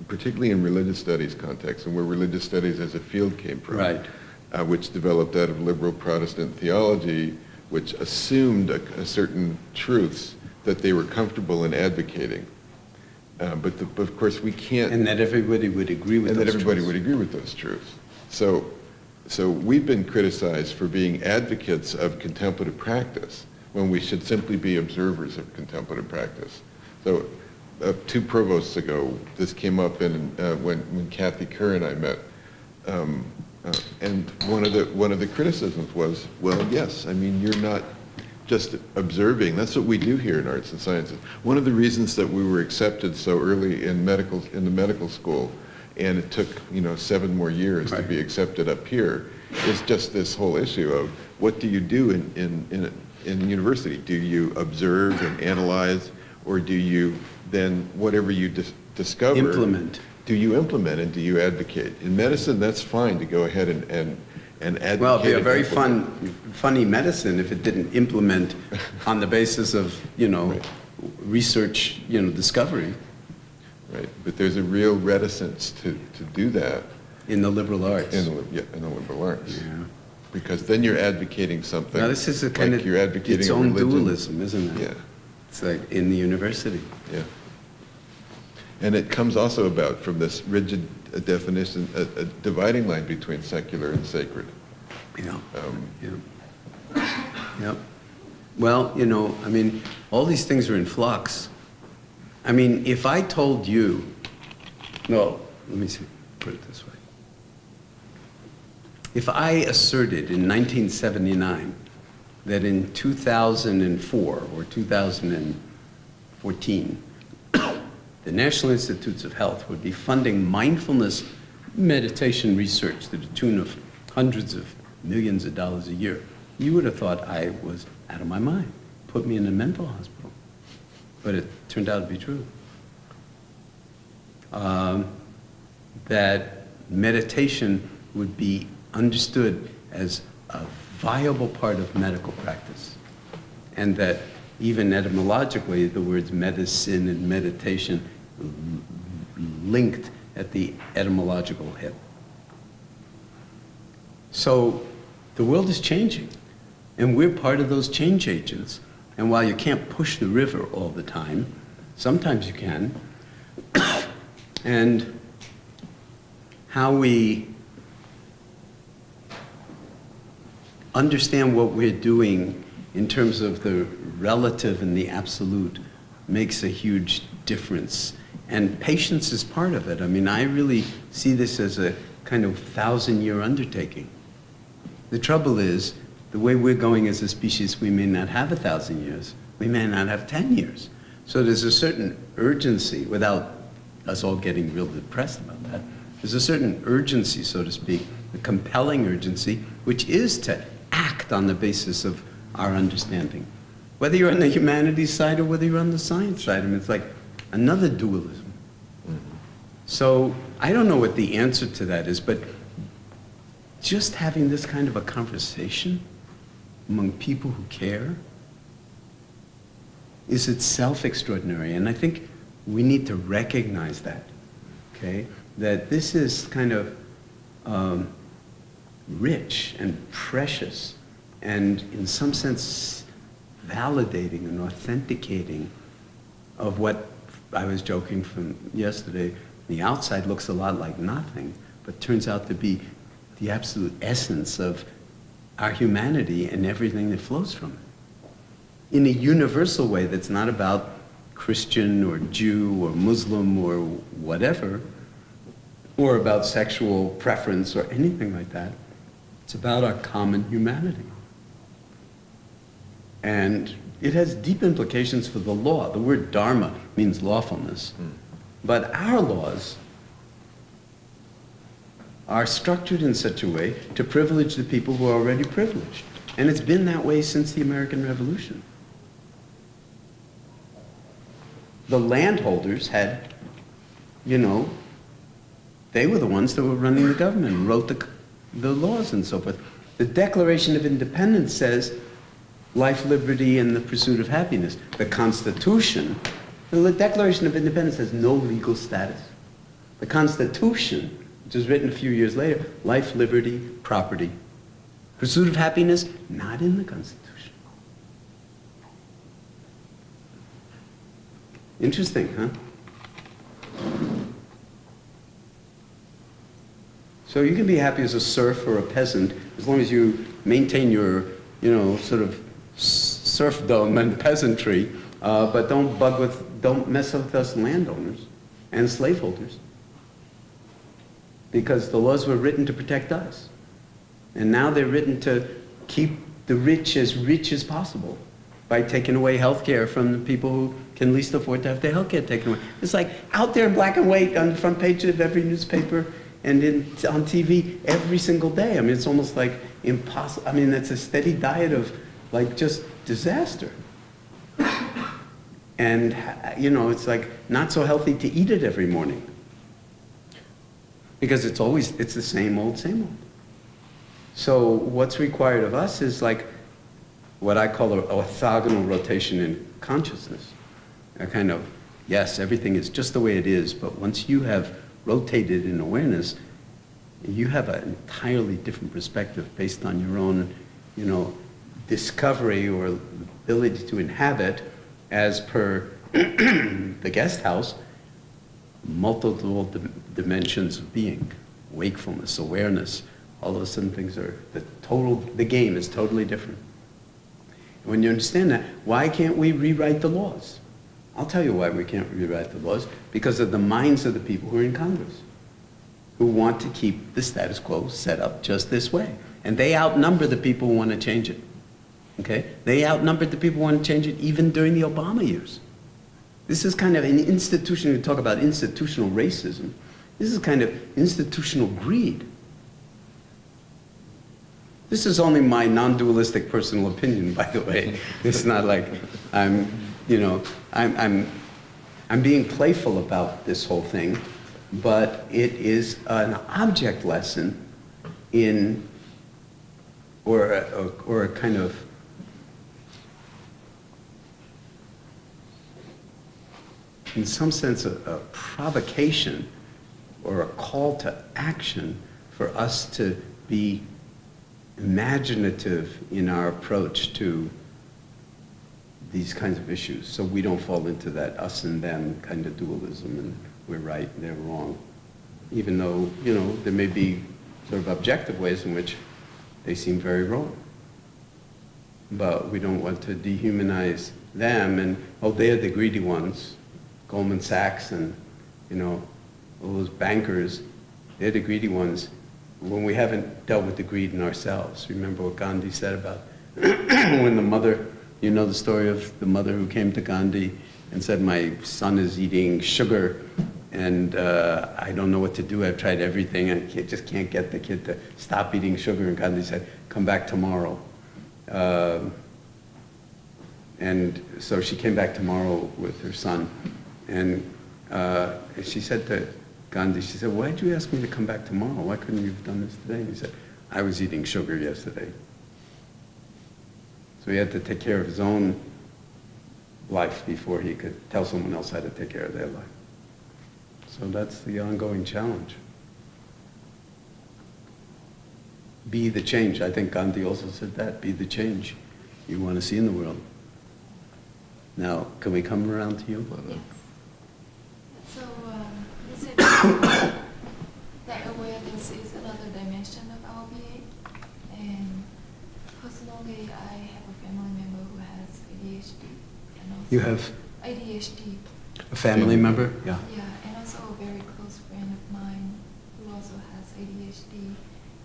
particularly in religious studies context, and where religious studies as a field came from, right. Which developed out of liberal Protestant theology, which assumed a certain truths that they were comfortable in advocating. But of course we can't... And that everybody would agree with those truths. And that everybody would agree with those truths. So we've been criticized for being advocates of contemplative practice when we should simply be observers of contemplative practice. So 2 provosts ago, this came up when Kathy Kerr and I met. And one of the criticisms was, well, yes, I mean, you're not just observing. That's what we do here in arts and sciences. One of the reasons that we were accepted so early in the medical school, and it took 7 more years to be accepted up here, is just this whole issue of what do you do in university? Do you observe and analyze, or do you then whatever you discover Implement. Do you implement and do you advocate? In medicine, that's fine to go ahead and advocate. Well, it'd be a and very implement. funny medicine if it didn't implement on the basis of, Right. research, discovery. Right, but there's a real reticence to do that In the liberal arts. in the liberal arts. Yeah. Because then you're advocating something. Now, this is a kind like of you're advocating its a own religion. dualism, isn't it? Yeah, It's like in the university. yeah. And it comes also about from this rigid definition, a dividing line between secular and sacred. Yeah. Um, Yeah. Yep. Well, all these things are in flux. I mean, if I told you, no, let me see, put it this way. If I asserted in 1979 that in 2004 or 2014, the National Institutes of Health would be funding mindfulness meditation research to the tune of hundreds of millions of dollars a year, you would have thought I was out of my mind, put me in a mental hospital. But it turned out to be true. That meditation would be understood as a viable part of medical practice, and that even etymologically, the words medicine and meditation linked at the etymological hip. So the world is changing, and we're part of those change agents. And while you can't push the river all the time, sometimes you can. And how we understand what we're doing in terms of the relative and the absolute makes a huge difference. And patience is part of it. I mean, I really see this as a kind of 1,000-year undertaking. The trouble is, the way we're going as a species, we may not have 1,000 years. We may not have 10 years. So there's a certain urgency, without us all getting real depressed about that, there's a certain urgency, so to speak, a compelling urgency, which is to act on the basis of our understanding. Whether you're on the humanities side or whether you're on the science side, I mean, it's like another dualism. So I don't know what the answer to that is, but just having this kind of a conversation among people who care is itself extraordinary. And I think we need to recognize that, okay? That this is kind of rich and precious and in some sense validating and authenticating of what I was joking from yesterday. The outside looks a lot like nothing, but turns out to be the absolute essence of our humanity and everything that flows from it. In a universal way that's not about Christian or Jew or Muslim or whatever, or about sexual preference or anything like that. It's about our common humanity. And it has deep implications for the law. The word dharma means lawfulness. But our laws are structured in such a way to privilege the people who are already privileged. And it's been that way since the American Revolution. The landholders had, they were the ones that were running the government and wrote the laws and so forth. The Declaration of Independence says life, liberty, and the pursuit of happiness. The Constitution, the Declaration of Independence has no legal status. The Constitution, which was written a few years later, life, liberty, property. Pursuit of happiness, not in the Constitution. Interesting, huh? So you can be happy as a serf or a peasant as long as you maintain your, sort of serfdom and peasantry, but don't mess with us landowners and slaveholders. Because the laws were written to protect us. And now they're written to keep the rich as possible by taking away health care from the people who can least afford to have their health care taken away. It's like out there in black and white on the front page of every newspaper and on TV every single day. I mean, it's almost like impossible. I mean, it's a steady diet of like just disaster. And, you know, it's like not so healthy to eat it every morning. Because it's the same old, same old. So what's required of us is like what I call a orthogonal rotation in consciousness. A kind of, yes, everything is just the way it is, but once you have rotated in awareness, you have an entirely different perspective based on your own, you know, discovery or ability to inhabit, as per the guest house, multiple dimensions of being, wakefulness, awareness. All of a sudden things are, the game is totally different. When you understand that, why can't we rewrite the laws? I'll tell you why we can't rewrite the laws. Because of the minds of the people who are in Congress, who want to keep the status quo set up just this way. And they outnumber the people who want to change it. Okay? They outnumbered the people who want to change it even during the Obama years. This is kind of an institution, we talk about institutional racism. This is kind of institutional greed. This is only my non-dualistic personal opinion, by the way. It's not like I'm being playful about this whole thing, but it is an object lesson in, or a kind of, in some sense, a provocation or a call to action for us to be imaginative in our approach to these kinds of issues, so we don't fall into that us and them kind of dualism, and we're right and they're wrong. Even though, you know, there may be sort of objective ways in which they seem very wrong. But we don't want to dehumanize them and, oh, they're the greedy ones. Goldman Sachs and, you know, all those bankers, they're the greedy ones when we haven't dealt with the greed in ourselves. Remember what Gandhi said about when the mother, you know the story of the mother who came to Gandhi and said, my son is eating sugar and I don't know what to do. I've tried everything and I just can't get the kid to stop eating sugar. And Gandhi said, come back tomorrow. And so she came back tomorrow with her son. And she said to Gandhi, she said, why did you ask me to come back tomorrow? Why couldn't you have done this today? And he said, I was eating sugar yesterday. So he had to take care of his own life before he could tell someone else how to take care of their life. So that's the ongoing challenge. Be the change. I think Gandhi also said that. Be the change you want to see in the world. Now, can we come around to you? Yes. So, you said that awareness is another dimension of our being. And personally, I have a family member who has ADHD. And also You have ADHD. a family member? Yeah. Yeah, and also a very close friend of mine who also has ADHD.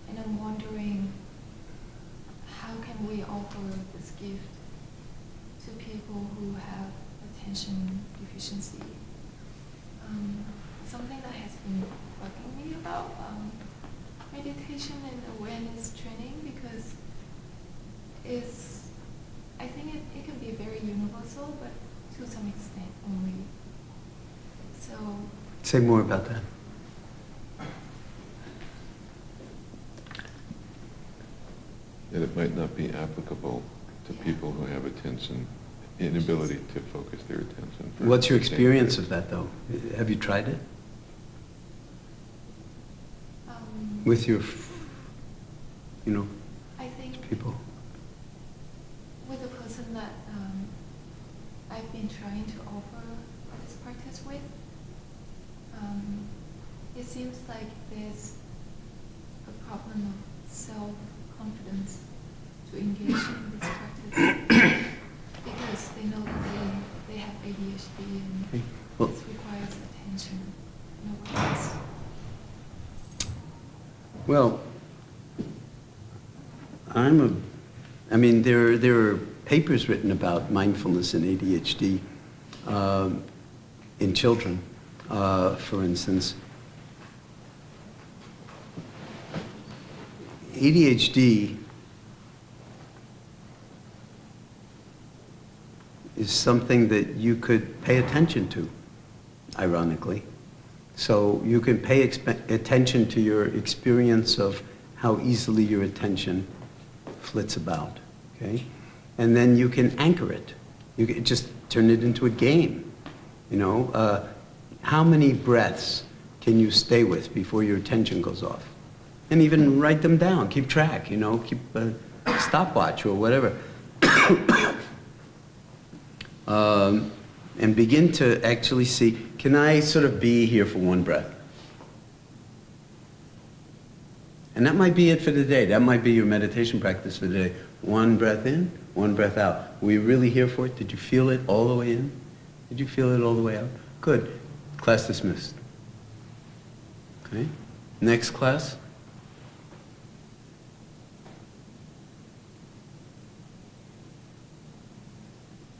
And I'm wondering, how can we offer this gift to people who have attention deficiency? Something that has been bugging me about meditation and awareness training, because I think it can be very universal, but to some extent only. So Say more about that. That it might not be applicable to people who have inability to focus their attention. for What's your example. experience of that, though? Have you tried it? With your, I think people? with the person that I've been trying to offer this practice with, it seems like there's a problem of self-confidence to engage in this practice because they know that they have ADHD and Okay. Well, this requires attention and awareness. Well, there are papers written about mindfulness and ADHD in children, for instance. ADHD is something that you could pay attention to, ironically. So you can pay attention to your experience of how easily your attention flits about, okay? And then you can anchor it. You can just turn it into a game, you know? How many breaths can you stay with before your attention goes off? And even write them down, keep track, you know, keep a stopwatch or whatever. And begin to actually see, can I sort of be here for one breath? And that might be it for the day. That might be your meditation practice for the day. One breath in, one breath out. Were you really here for it? Did you feel it all the way in? Did you feel it all the way out? Good. Class dismissed. Okay. Next class.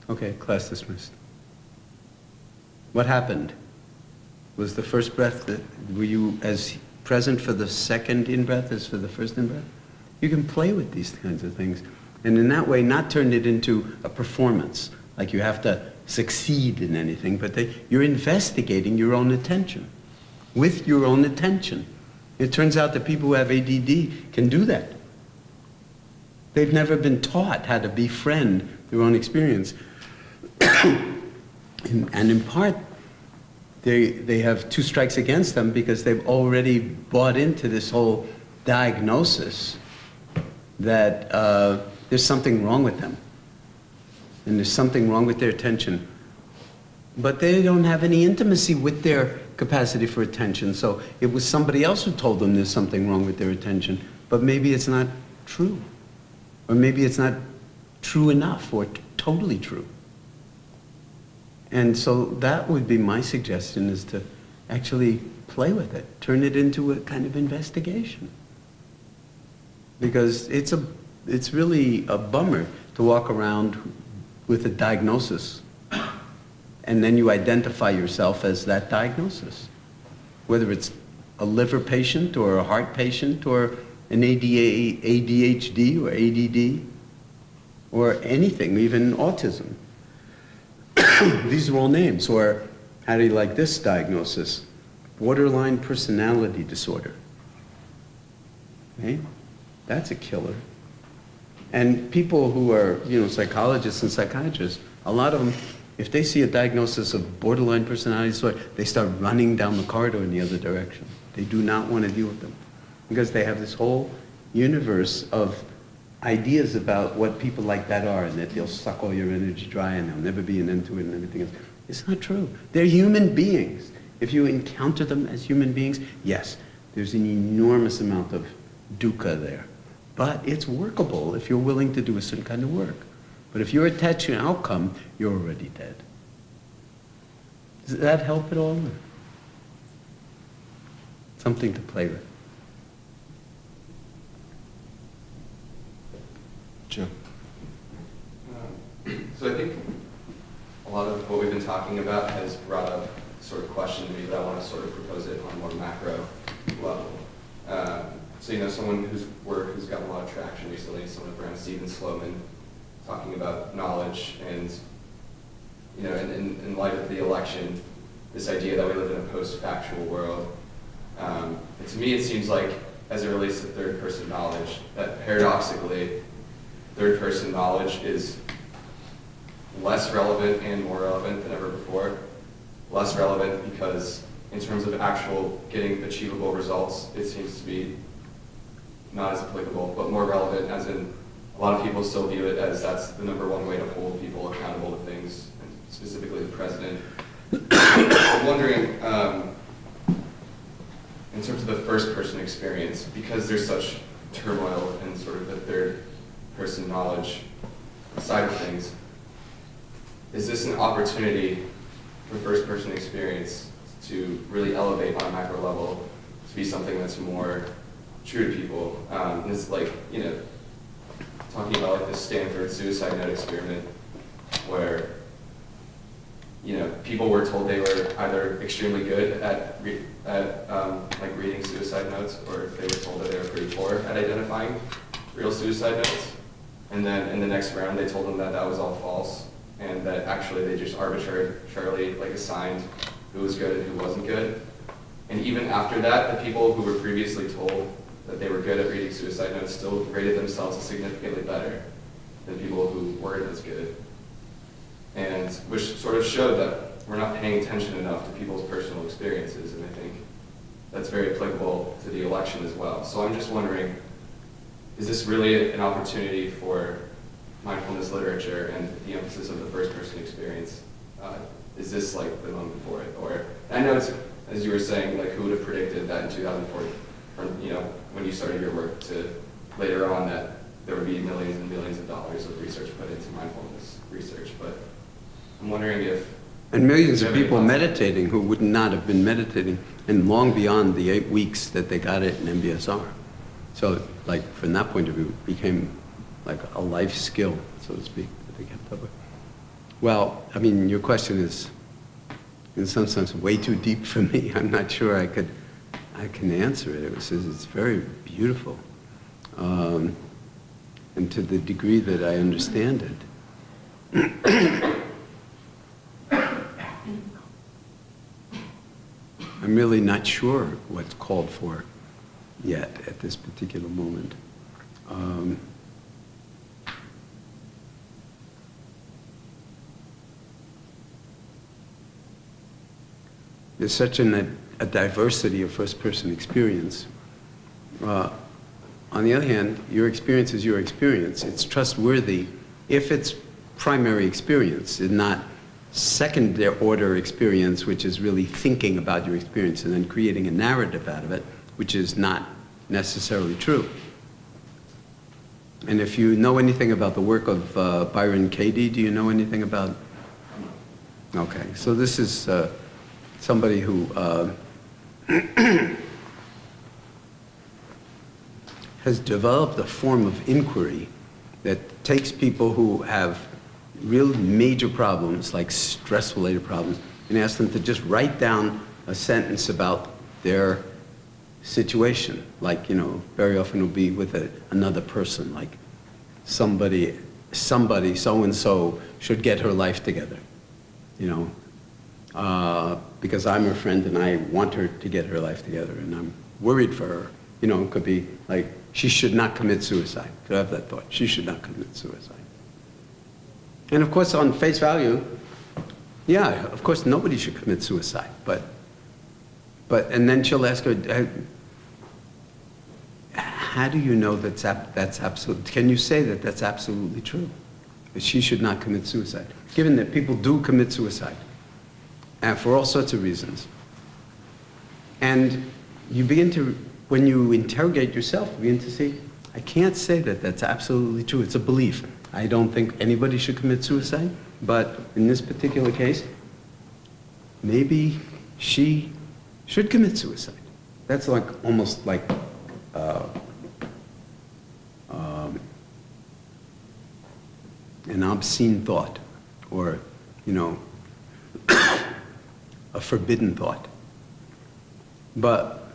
Okay, class dismissed. What happened? Was the first breath, were you as present for the second in-breath as for the first in-breath? You can play with these kinds of things. And in that way, not turn it into a performance, like you have to succeed in anything, but you're investigating your own attention, with your own attention. It turns out that people who have ADD can do that. They've never been taught how to befriend their own experience. And in part, they have two strikes against them because they've already bought into this whole diagnosis that there's something wrong with them. And there's something wrong with their attention. But they don't have any intimacy with their capacity for attention. So it was somebody else who told them there's something wrong with their attention. But maybe it's not true. Or maybe it's not true enough or totally true. And so that would be my suggestion, is to actually play with it. Turn it into a kind of investigation. Because it's really a bummer to walk around with a diagnosis and then you identify yourself as that diagnosis. Whether it's a liver patient or a heart patient or an ADHD or ADD or anything, even autism. These are all names. Or how do you like this diagnosis? Borderline personality disorder. Okay? That's a killer. And people who are, psychologists and psychiatrists, a lot of them, if they see a diagnosis of borderline personality disorder, they start running down the corridor in the other direction. They do not want to deal with them because they have this whole universe of ideas about what people like that are, and that they'll suck all your energy dry and there'll never be an end to it and everything else. It's not true. They're human beings. If you encounter them as human beings, yes, there's an enormous amount of dukkha there. But it's workable if you're willing to do a certain kind of work. But if you're attached to an outcome, you're already dead. Does that help at all? Something to play with. Joe. So I think a lot of what we've been talking about has brought up sort of question to me, but I want to sort of propose it on a more macro level. So, someone whose work has gotten a lot of traction recently, someone around Stephen Sloman, talking about knowledge and, in light of the election, this idea that we live in a post-factual world. And to me, it seems like, as it relates to third-person knowledge, that paradoxically, third-person knowledge is less relevant and more relevant than ever before. Less relevant because, in terms of actual getting achievable results, it seems to be not as applicable, but more relevant as in a lot of people still view it as that's the number one way to hold people accountable to things, and specifically the president. I'm wondering, in terms of the first-person experience, because there's such turmoil in sort of the third-person knowledge side of things, is this an opportunity for first-person experience to really elevate on a macro level to be something that's more true to people? It's like, talking about like the Stanford suicide note experiment, where people were told they were either extremely good at like reading suicide notes, or they were told that they were pretty poor at identifying real suicide notes. And then in the next round, they told them that that was all false, and that actually they just arbitrarily like assigned who was good and who wasn't good. And even after that, the people who were previously told that they were good at reading suicide notes still rated themselves as significantly better than people who weren't as good. And which sort of showed that we're not paying attention enough to people's personal experiences, and I think that's very applicable to the election as well. So I'm just wondering, is this really an opportunity for mindfulness literature and the emphasis of the first-person experience? Is this like the moment for it? Or I know it's, as you were saying, like who would have predicted that in 2004, or when you started your work, to later on that there would be millions and millions of dollars of research put into mindfulness research. But I'm wondering if... And millions of people meditating who would not have been meditating, and long beyond the 8 weeks that they got it in MBSR. So, like, from that point of view, it became like a life skill, so to speak, that they kept up with. Well, I mean, your question is, in some sense, way too deep for me. I'm not sure I can answer it. It's very beautiful. And to the degree that I understand it, I'm really not sure what's called for yet at this particular moment. There's such a diversity of first-person experience. On the other hand, your experience is your experience. It's trustworthy if it's primary experience and not second-order experience, which is really thinking about your experience and then creating a narrative out of it, which is not necessarily true. And if you know anything about the work of Byron Katie, do you know anything about? Okay, so this is somebody who has developed a form of inquiry that takes people who have real major problems, like stress-related problems, and asks them to just write down a sentence about their situation. Like, very often it'll be with another person, like somebody, so-and-so should get her life together, because I'm her friend and I want her to get her life together and I'm worried for her. It could be like, she should not commit suicide. Could have that thought, she should not commit suicide. And of course, on face value, yeah, of course, nobody should commit suicide. But and then she'll ask her, how do you know that's absolute? Can you say that that's absolutely true? That she should not commit suicide, given that people do commit suicide, and for all sorts of reasons. And you begin to, when you interrogate yourself, you begin to see, I can't say that that's absolutely true. It's a belief. I don't think anybody should commit suicide, but in this particular case, maybe she should commit suicide. That's like almost like an obscene thought, or a forbidden thought. But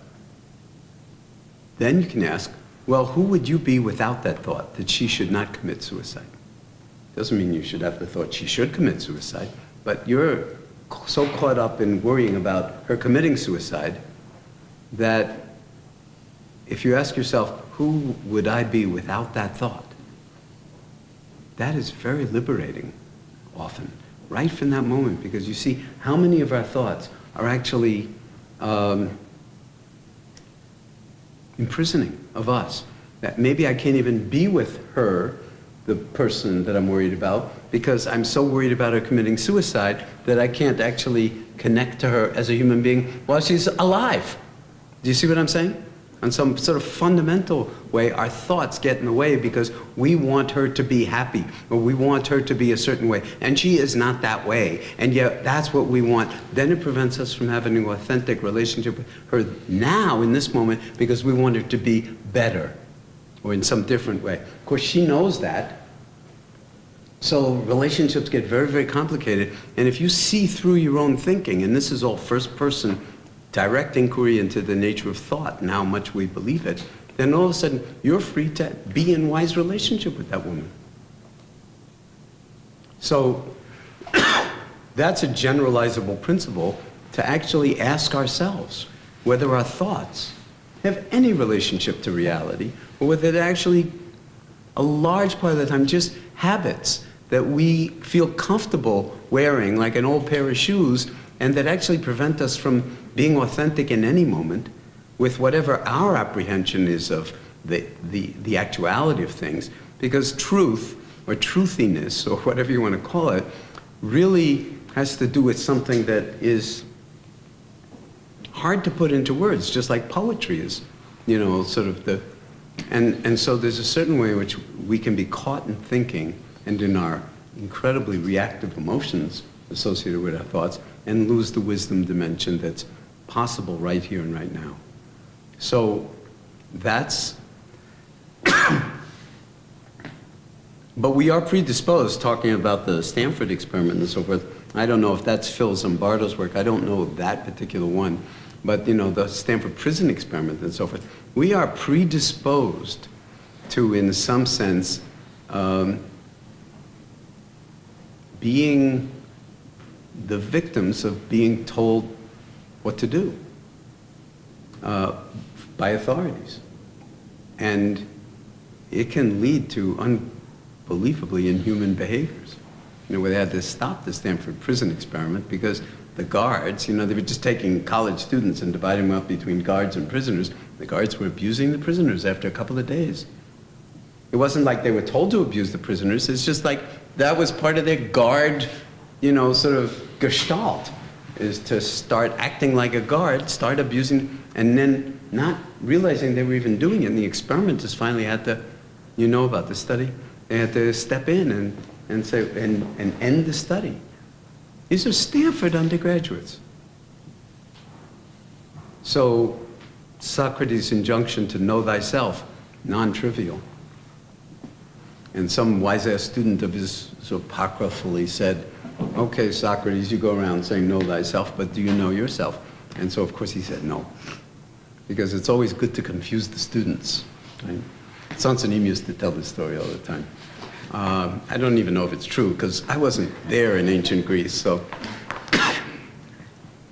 then you can ask, well, who would you be without that thought, that she should not commit suicide? Doesn't mean you should have the thought she should commit suicide, but you're so caught up in worrying about her committing suicide that if you ask yourself, who would I be without that thought? That is very liberating, often, right from that moment, because you see how many of our thoughts are actually imprisoning of us. That maybe I can't even be with her, the person that I'm worried about, because I'm so worried about her committing suicide that I can't actually connect to her as a human being while she's alive. Do you see what I'm saying? On some sort of fundamental way, our thoughts get in the way because we want her to be happy, or we want her to be a certain way, and she is not that way, and yet that's what we want. Then it prevents us from having an authentic relationship with her now, in this moment, because we want her to be better. or in some different way. Of course, she knows that. So relationships get very, very complicated. And if you see through your own thinking, and this is all first person direct inquiry into the nature of thought and how much we believe it, then all of a sudden you're free to be in wise relationship with that woman. So that's a generalizable principle to actually ask ourselves whether our thoughts have any relationship to reality, or whether they're actually a large part of the time just habits that we feel comfortable wearing like an old pair of shoes, and that actually prevent us from being authentic in any moment with whatever our apprehension is of the actuality of things. Because truth, or truthiness, or whatever you want to call it, really has to do with something that is hard to put into words, just like poetry is, you know, sort of the, and so there's a certain way in which we can be caught in thinking and in our incredibly reactive emotions associated with our thoughts, and lose the wisdom dimension that's possible right here and right now. So that's, but we are predisposed, talking about the Stanford experiment and so forth. I don't know if that's Phil Zimbardo's work. I don't know that particular one. But, you know, the Stanford prison experiment and so forth. We are predisposed to, in some sense, being the victims of being told what to do by authorities. And it can lead to unbelievably inhuman behaviors. You know, where they had to stop the Stanford prison experiment because the guards, you know, they were just taking college students and dividing them up between guards and prisoners. The guards were abusing the prisoners after a couple of days. It wasn't like they were told to abuse the prisoners. It's just like that was part of their guard, you know, sort of gestalt, is to start acting like a guard, start abusing, and then not realizing they were even doing it. And the experimenters finally had to, you know about the study, they had to step in and say, and end the study. These are Stanford undergraduates. So Socrates' injunction to know thyself, non-trivial. And some wise-ass student of his so apocryphally said, okay, Socrates, you go around saying know thyself, but do you know yourself? And so, of course, he said no. Because it's always good to confuse the students. Right? Sansonim used to tell this story all the time. I don't even know if it's true, because I wasn't there in ancient Greece, so.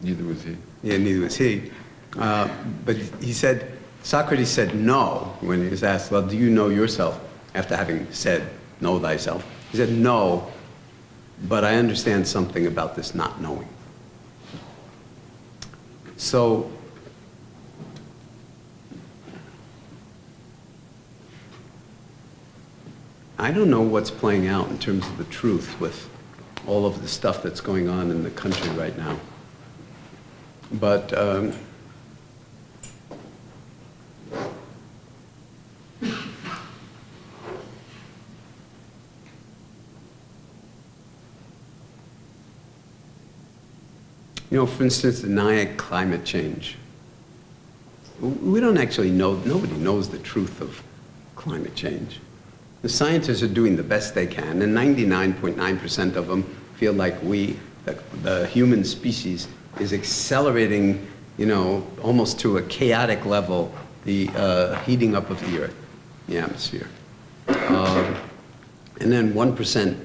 Neither was he. Yeah, neither was he. But he said, Socrates said no when he was asked, well, do you know yourself? After having said, know thyself. He said, no, but I understand something about this not knowing. So, I don't know what's playing out in terms of the truth with all of the stuff that's going on in the country right now. But you know, for instance, denying climate change. We don't actually know, nobody knows the truth of climate change. The scientists are doing the best they can, and 99.9% of them feel like we, the human species, is accelerating, you know, almost to a chaotic level, the heating up of the Earth, the atmosphere. And then 1%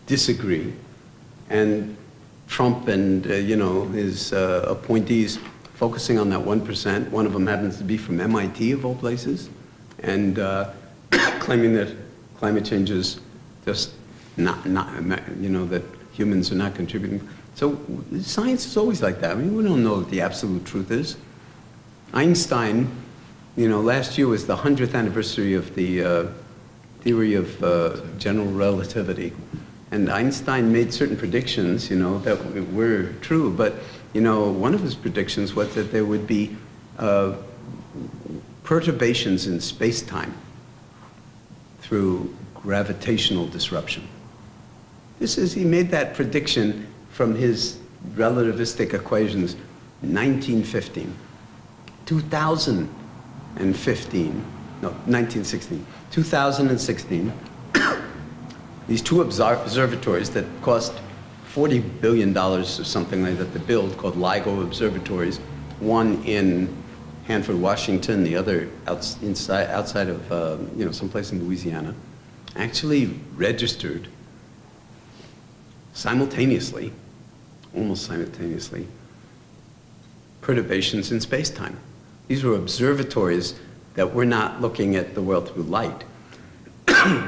disagree, and Trump and, you know, his appointees focusing on that 1%. One of them happens to be from MIT, of all places, and claiming that climate change is just not, you know, that humans are not contributing. So science is always like that. I mean, we don't know what the absolute truth is. Einstein, you know, last year was the 100th anniversary of the theory of general relativity. And Einstein made certain predictions, you know, that were true. But, you know, one of his predictions was that there would be perturbations in space-time through gravitational disruption. He made that prediction from his relativistic equations in 1915. 2015, no, 1916, 2016, these two observatories that cost $40 billion or something like that to build, called LIGO observatories, one in Hanford, Washington, the other outside of, someplace in Louisiana, actually registered simultaneously, almost simultaneously, perturbations in space-time. These were observatories that were not looking at the world through light.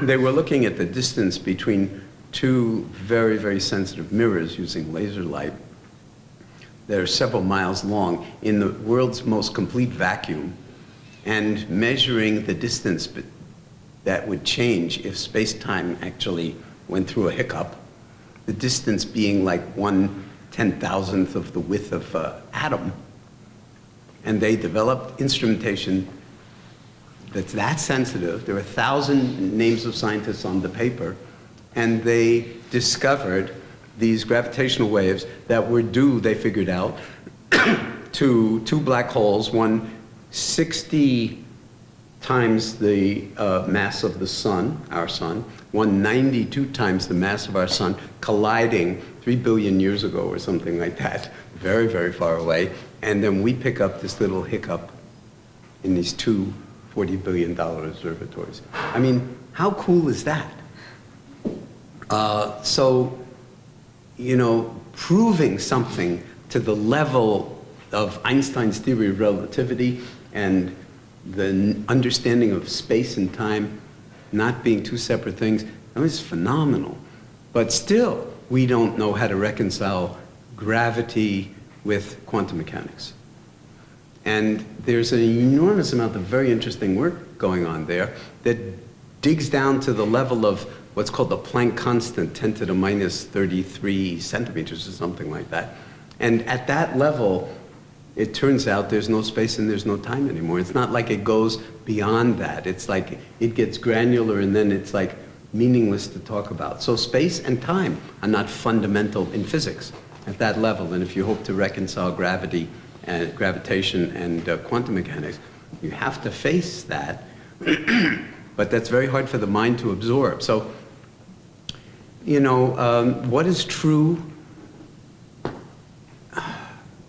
They were looking at the distance between two very, very sensitive mirrors using laser light that are several miles long in the world's most complete vacuum, and measuring the distance that would change if space-time actually went through a hiccup, the distance being like 1/10,000th of the width of an atom. And they developed instrumentation that's that sensitive. There were 1,000 names of scientists on the paper, and they discovered these gravitational waves that were due, they figured out, to two black holes, one 60 times the mass of the sun, our sun, one 92 times the mass of our sun, colliding 3 billion years ago or something like that, very, very far away. And then we pick up this little hiccup in these two $40 billion observatories. I mean, how cool is that? Proving something to the level of Einstein's theory of relativity and the understanding of space and time not being two separate things, that was phenomenal. But still, we don't know how to reconcile gravity with quantum mechanics. And there's an enormous amount of very interesting work going on there that digs down to the level of what's called the Planck constant, 10 to the minus 33 centimeters or something like that. And at that level, it turns out there's no space and there's no time anymore. It's not like it goes beyond that. It's like it gets granular and then it's like meaningless to talk about. So space and time are not fundamental in physics at that level. And if you hope to reconcile gravity and gravitation and quantum mechanics, you have to face that. But that's very hard for the mind to absorb. So, what is true?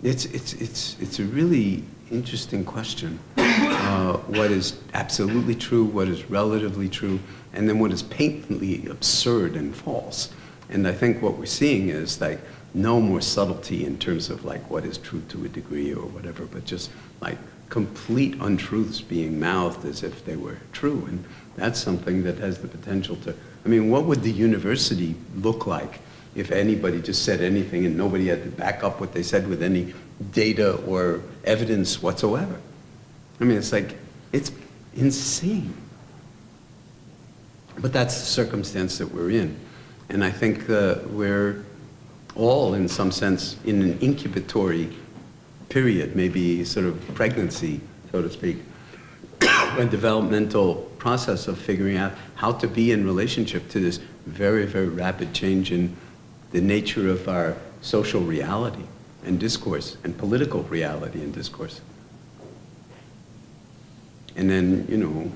It's a really interesting question. What is absolutely true, what is relatively true, and then what is patently absurd and false. And I think what we're seeing is like no more subtlety in terms of like what is true to a degree or whatever, but just like complete untruths being mouthed as if they were true. And that's something that has the potential to, what would the university look like if anybody just said anything and nobody had to back up what they said with any data or evidence whatsoever? It's insane. But that's the circumstance that we're in. And I think we're all, in some sense, in an incubatory period, maybe sort of pregnancy, so to speak, a developmental process of figuring out how to be in relationship to this very, very rapid change in the nature of our social reality and discourse and political reality and discourse. And then,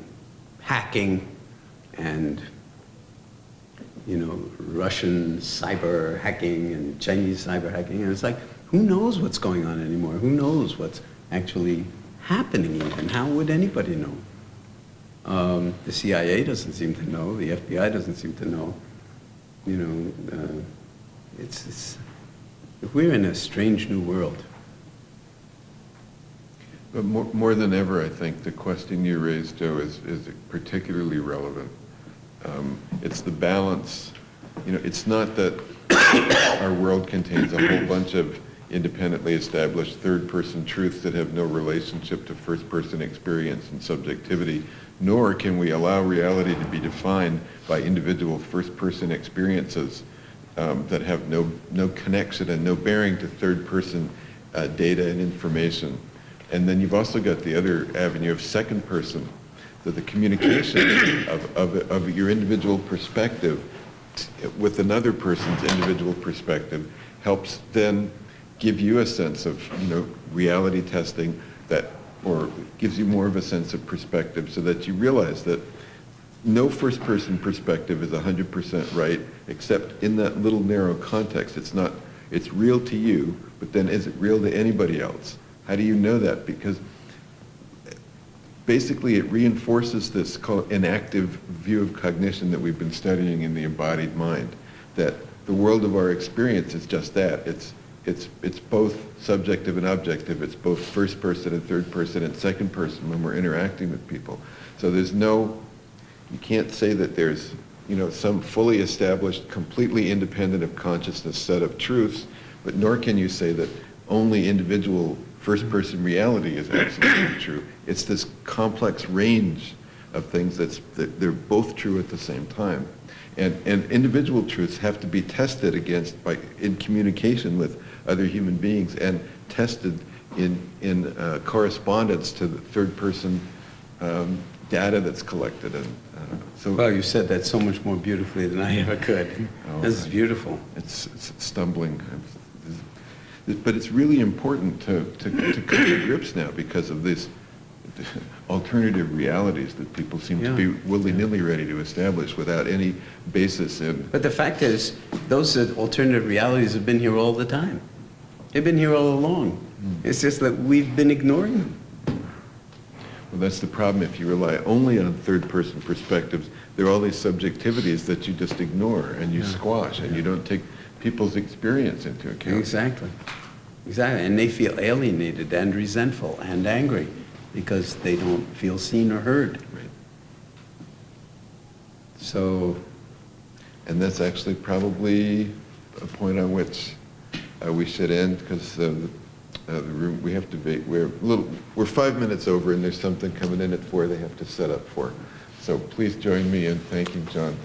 hacking and, Russian cyber hacking and Chinese cyber hacking. And it's like, who knows what's going on anymore? Who knows what's actually happening even? How would anybody know? The CIA doesn't seem to know. The FBI doesn't seem to know. We're in a strange new world. But more than ever, I think the question you raised, Joe, is particularly relevant. It's the balance. It's not that our world contains a whole bunch of independently established third-person truths that have no relationship to first-person experience and subjectivity, nor can we allow reality to be defined by individual first-person experiences that have no connection and no bearing to third-person data and information. And then you've also got the other avenue of second person, that the communication of your individual perspective with another person's individual perspective helps then give you a sense of reality testing that or gives you more of a sense of perspective, so that you realize that no first-person perspective is 100% right, except in that little narrow context. It's real to you, but then is it real to anybody else? How do you know that? Because basically it reinforces this inactive view of cognition that we've been studying in the embodied mind, that the world of our experience is just that. It's both subjective and objective. It's both first person and third person and second person when we're interacting with people. So you can't say that there's, some fully established, completely independent of consciousness set of truths, but nor can you say that only individual first-person reality is absolutely true. It's this complex range of things that they're both true at the same time. And individual truths have to be tested against in communication with other human beings and tested in correspondence to the third-person data that's collected. Well, you said that so much more beautifully than I ever could. This is beautiful. It's stumbling. But it's really important to come to grips now because of these alternative realities that people seem to be willy-nilly ready to establish without any basis in. But the fact is, those alternative realities have been here all the time. They've been here all along. It's just that we've been ignoring them. Well, that's the problem. If you rely only on third-person perspectives, there are all these subjectivities that you just ignore and you squash, and you don't take people's experience into account. Exactly. And they feel alienated and resentful and angry because they don't feel seen or heard. Right. So. And that's actually probably a point on which we should end, because the room, we have to, we're 5 minutes over and there's something coming in at 4 they have to set up for. So please join me in thanking John.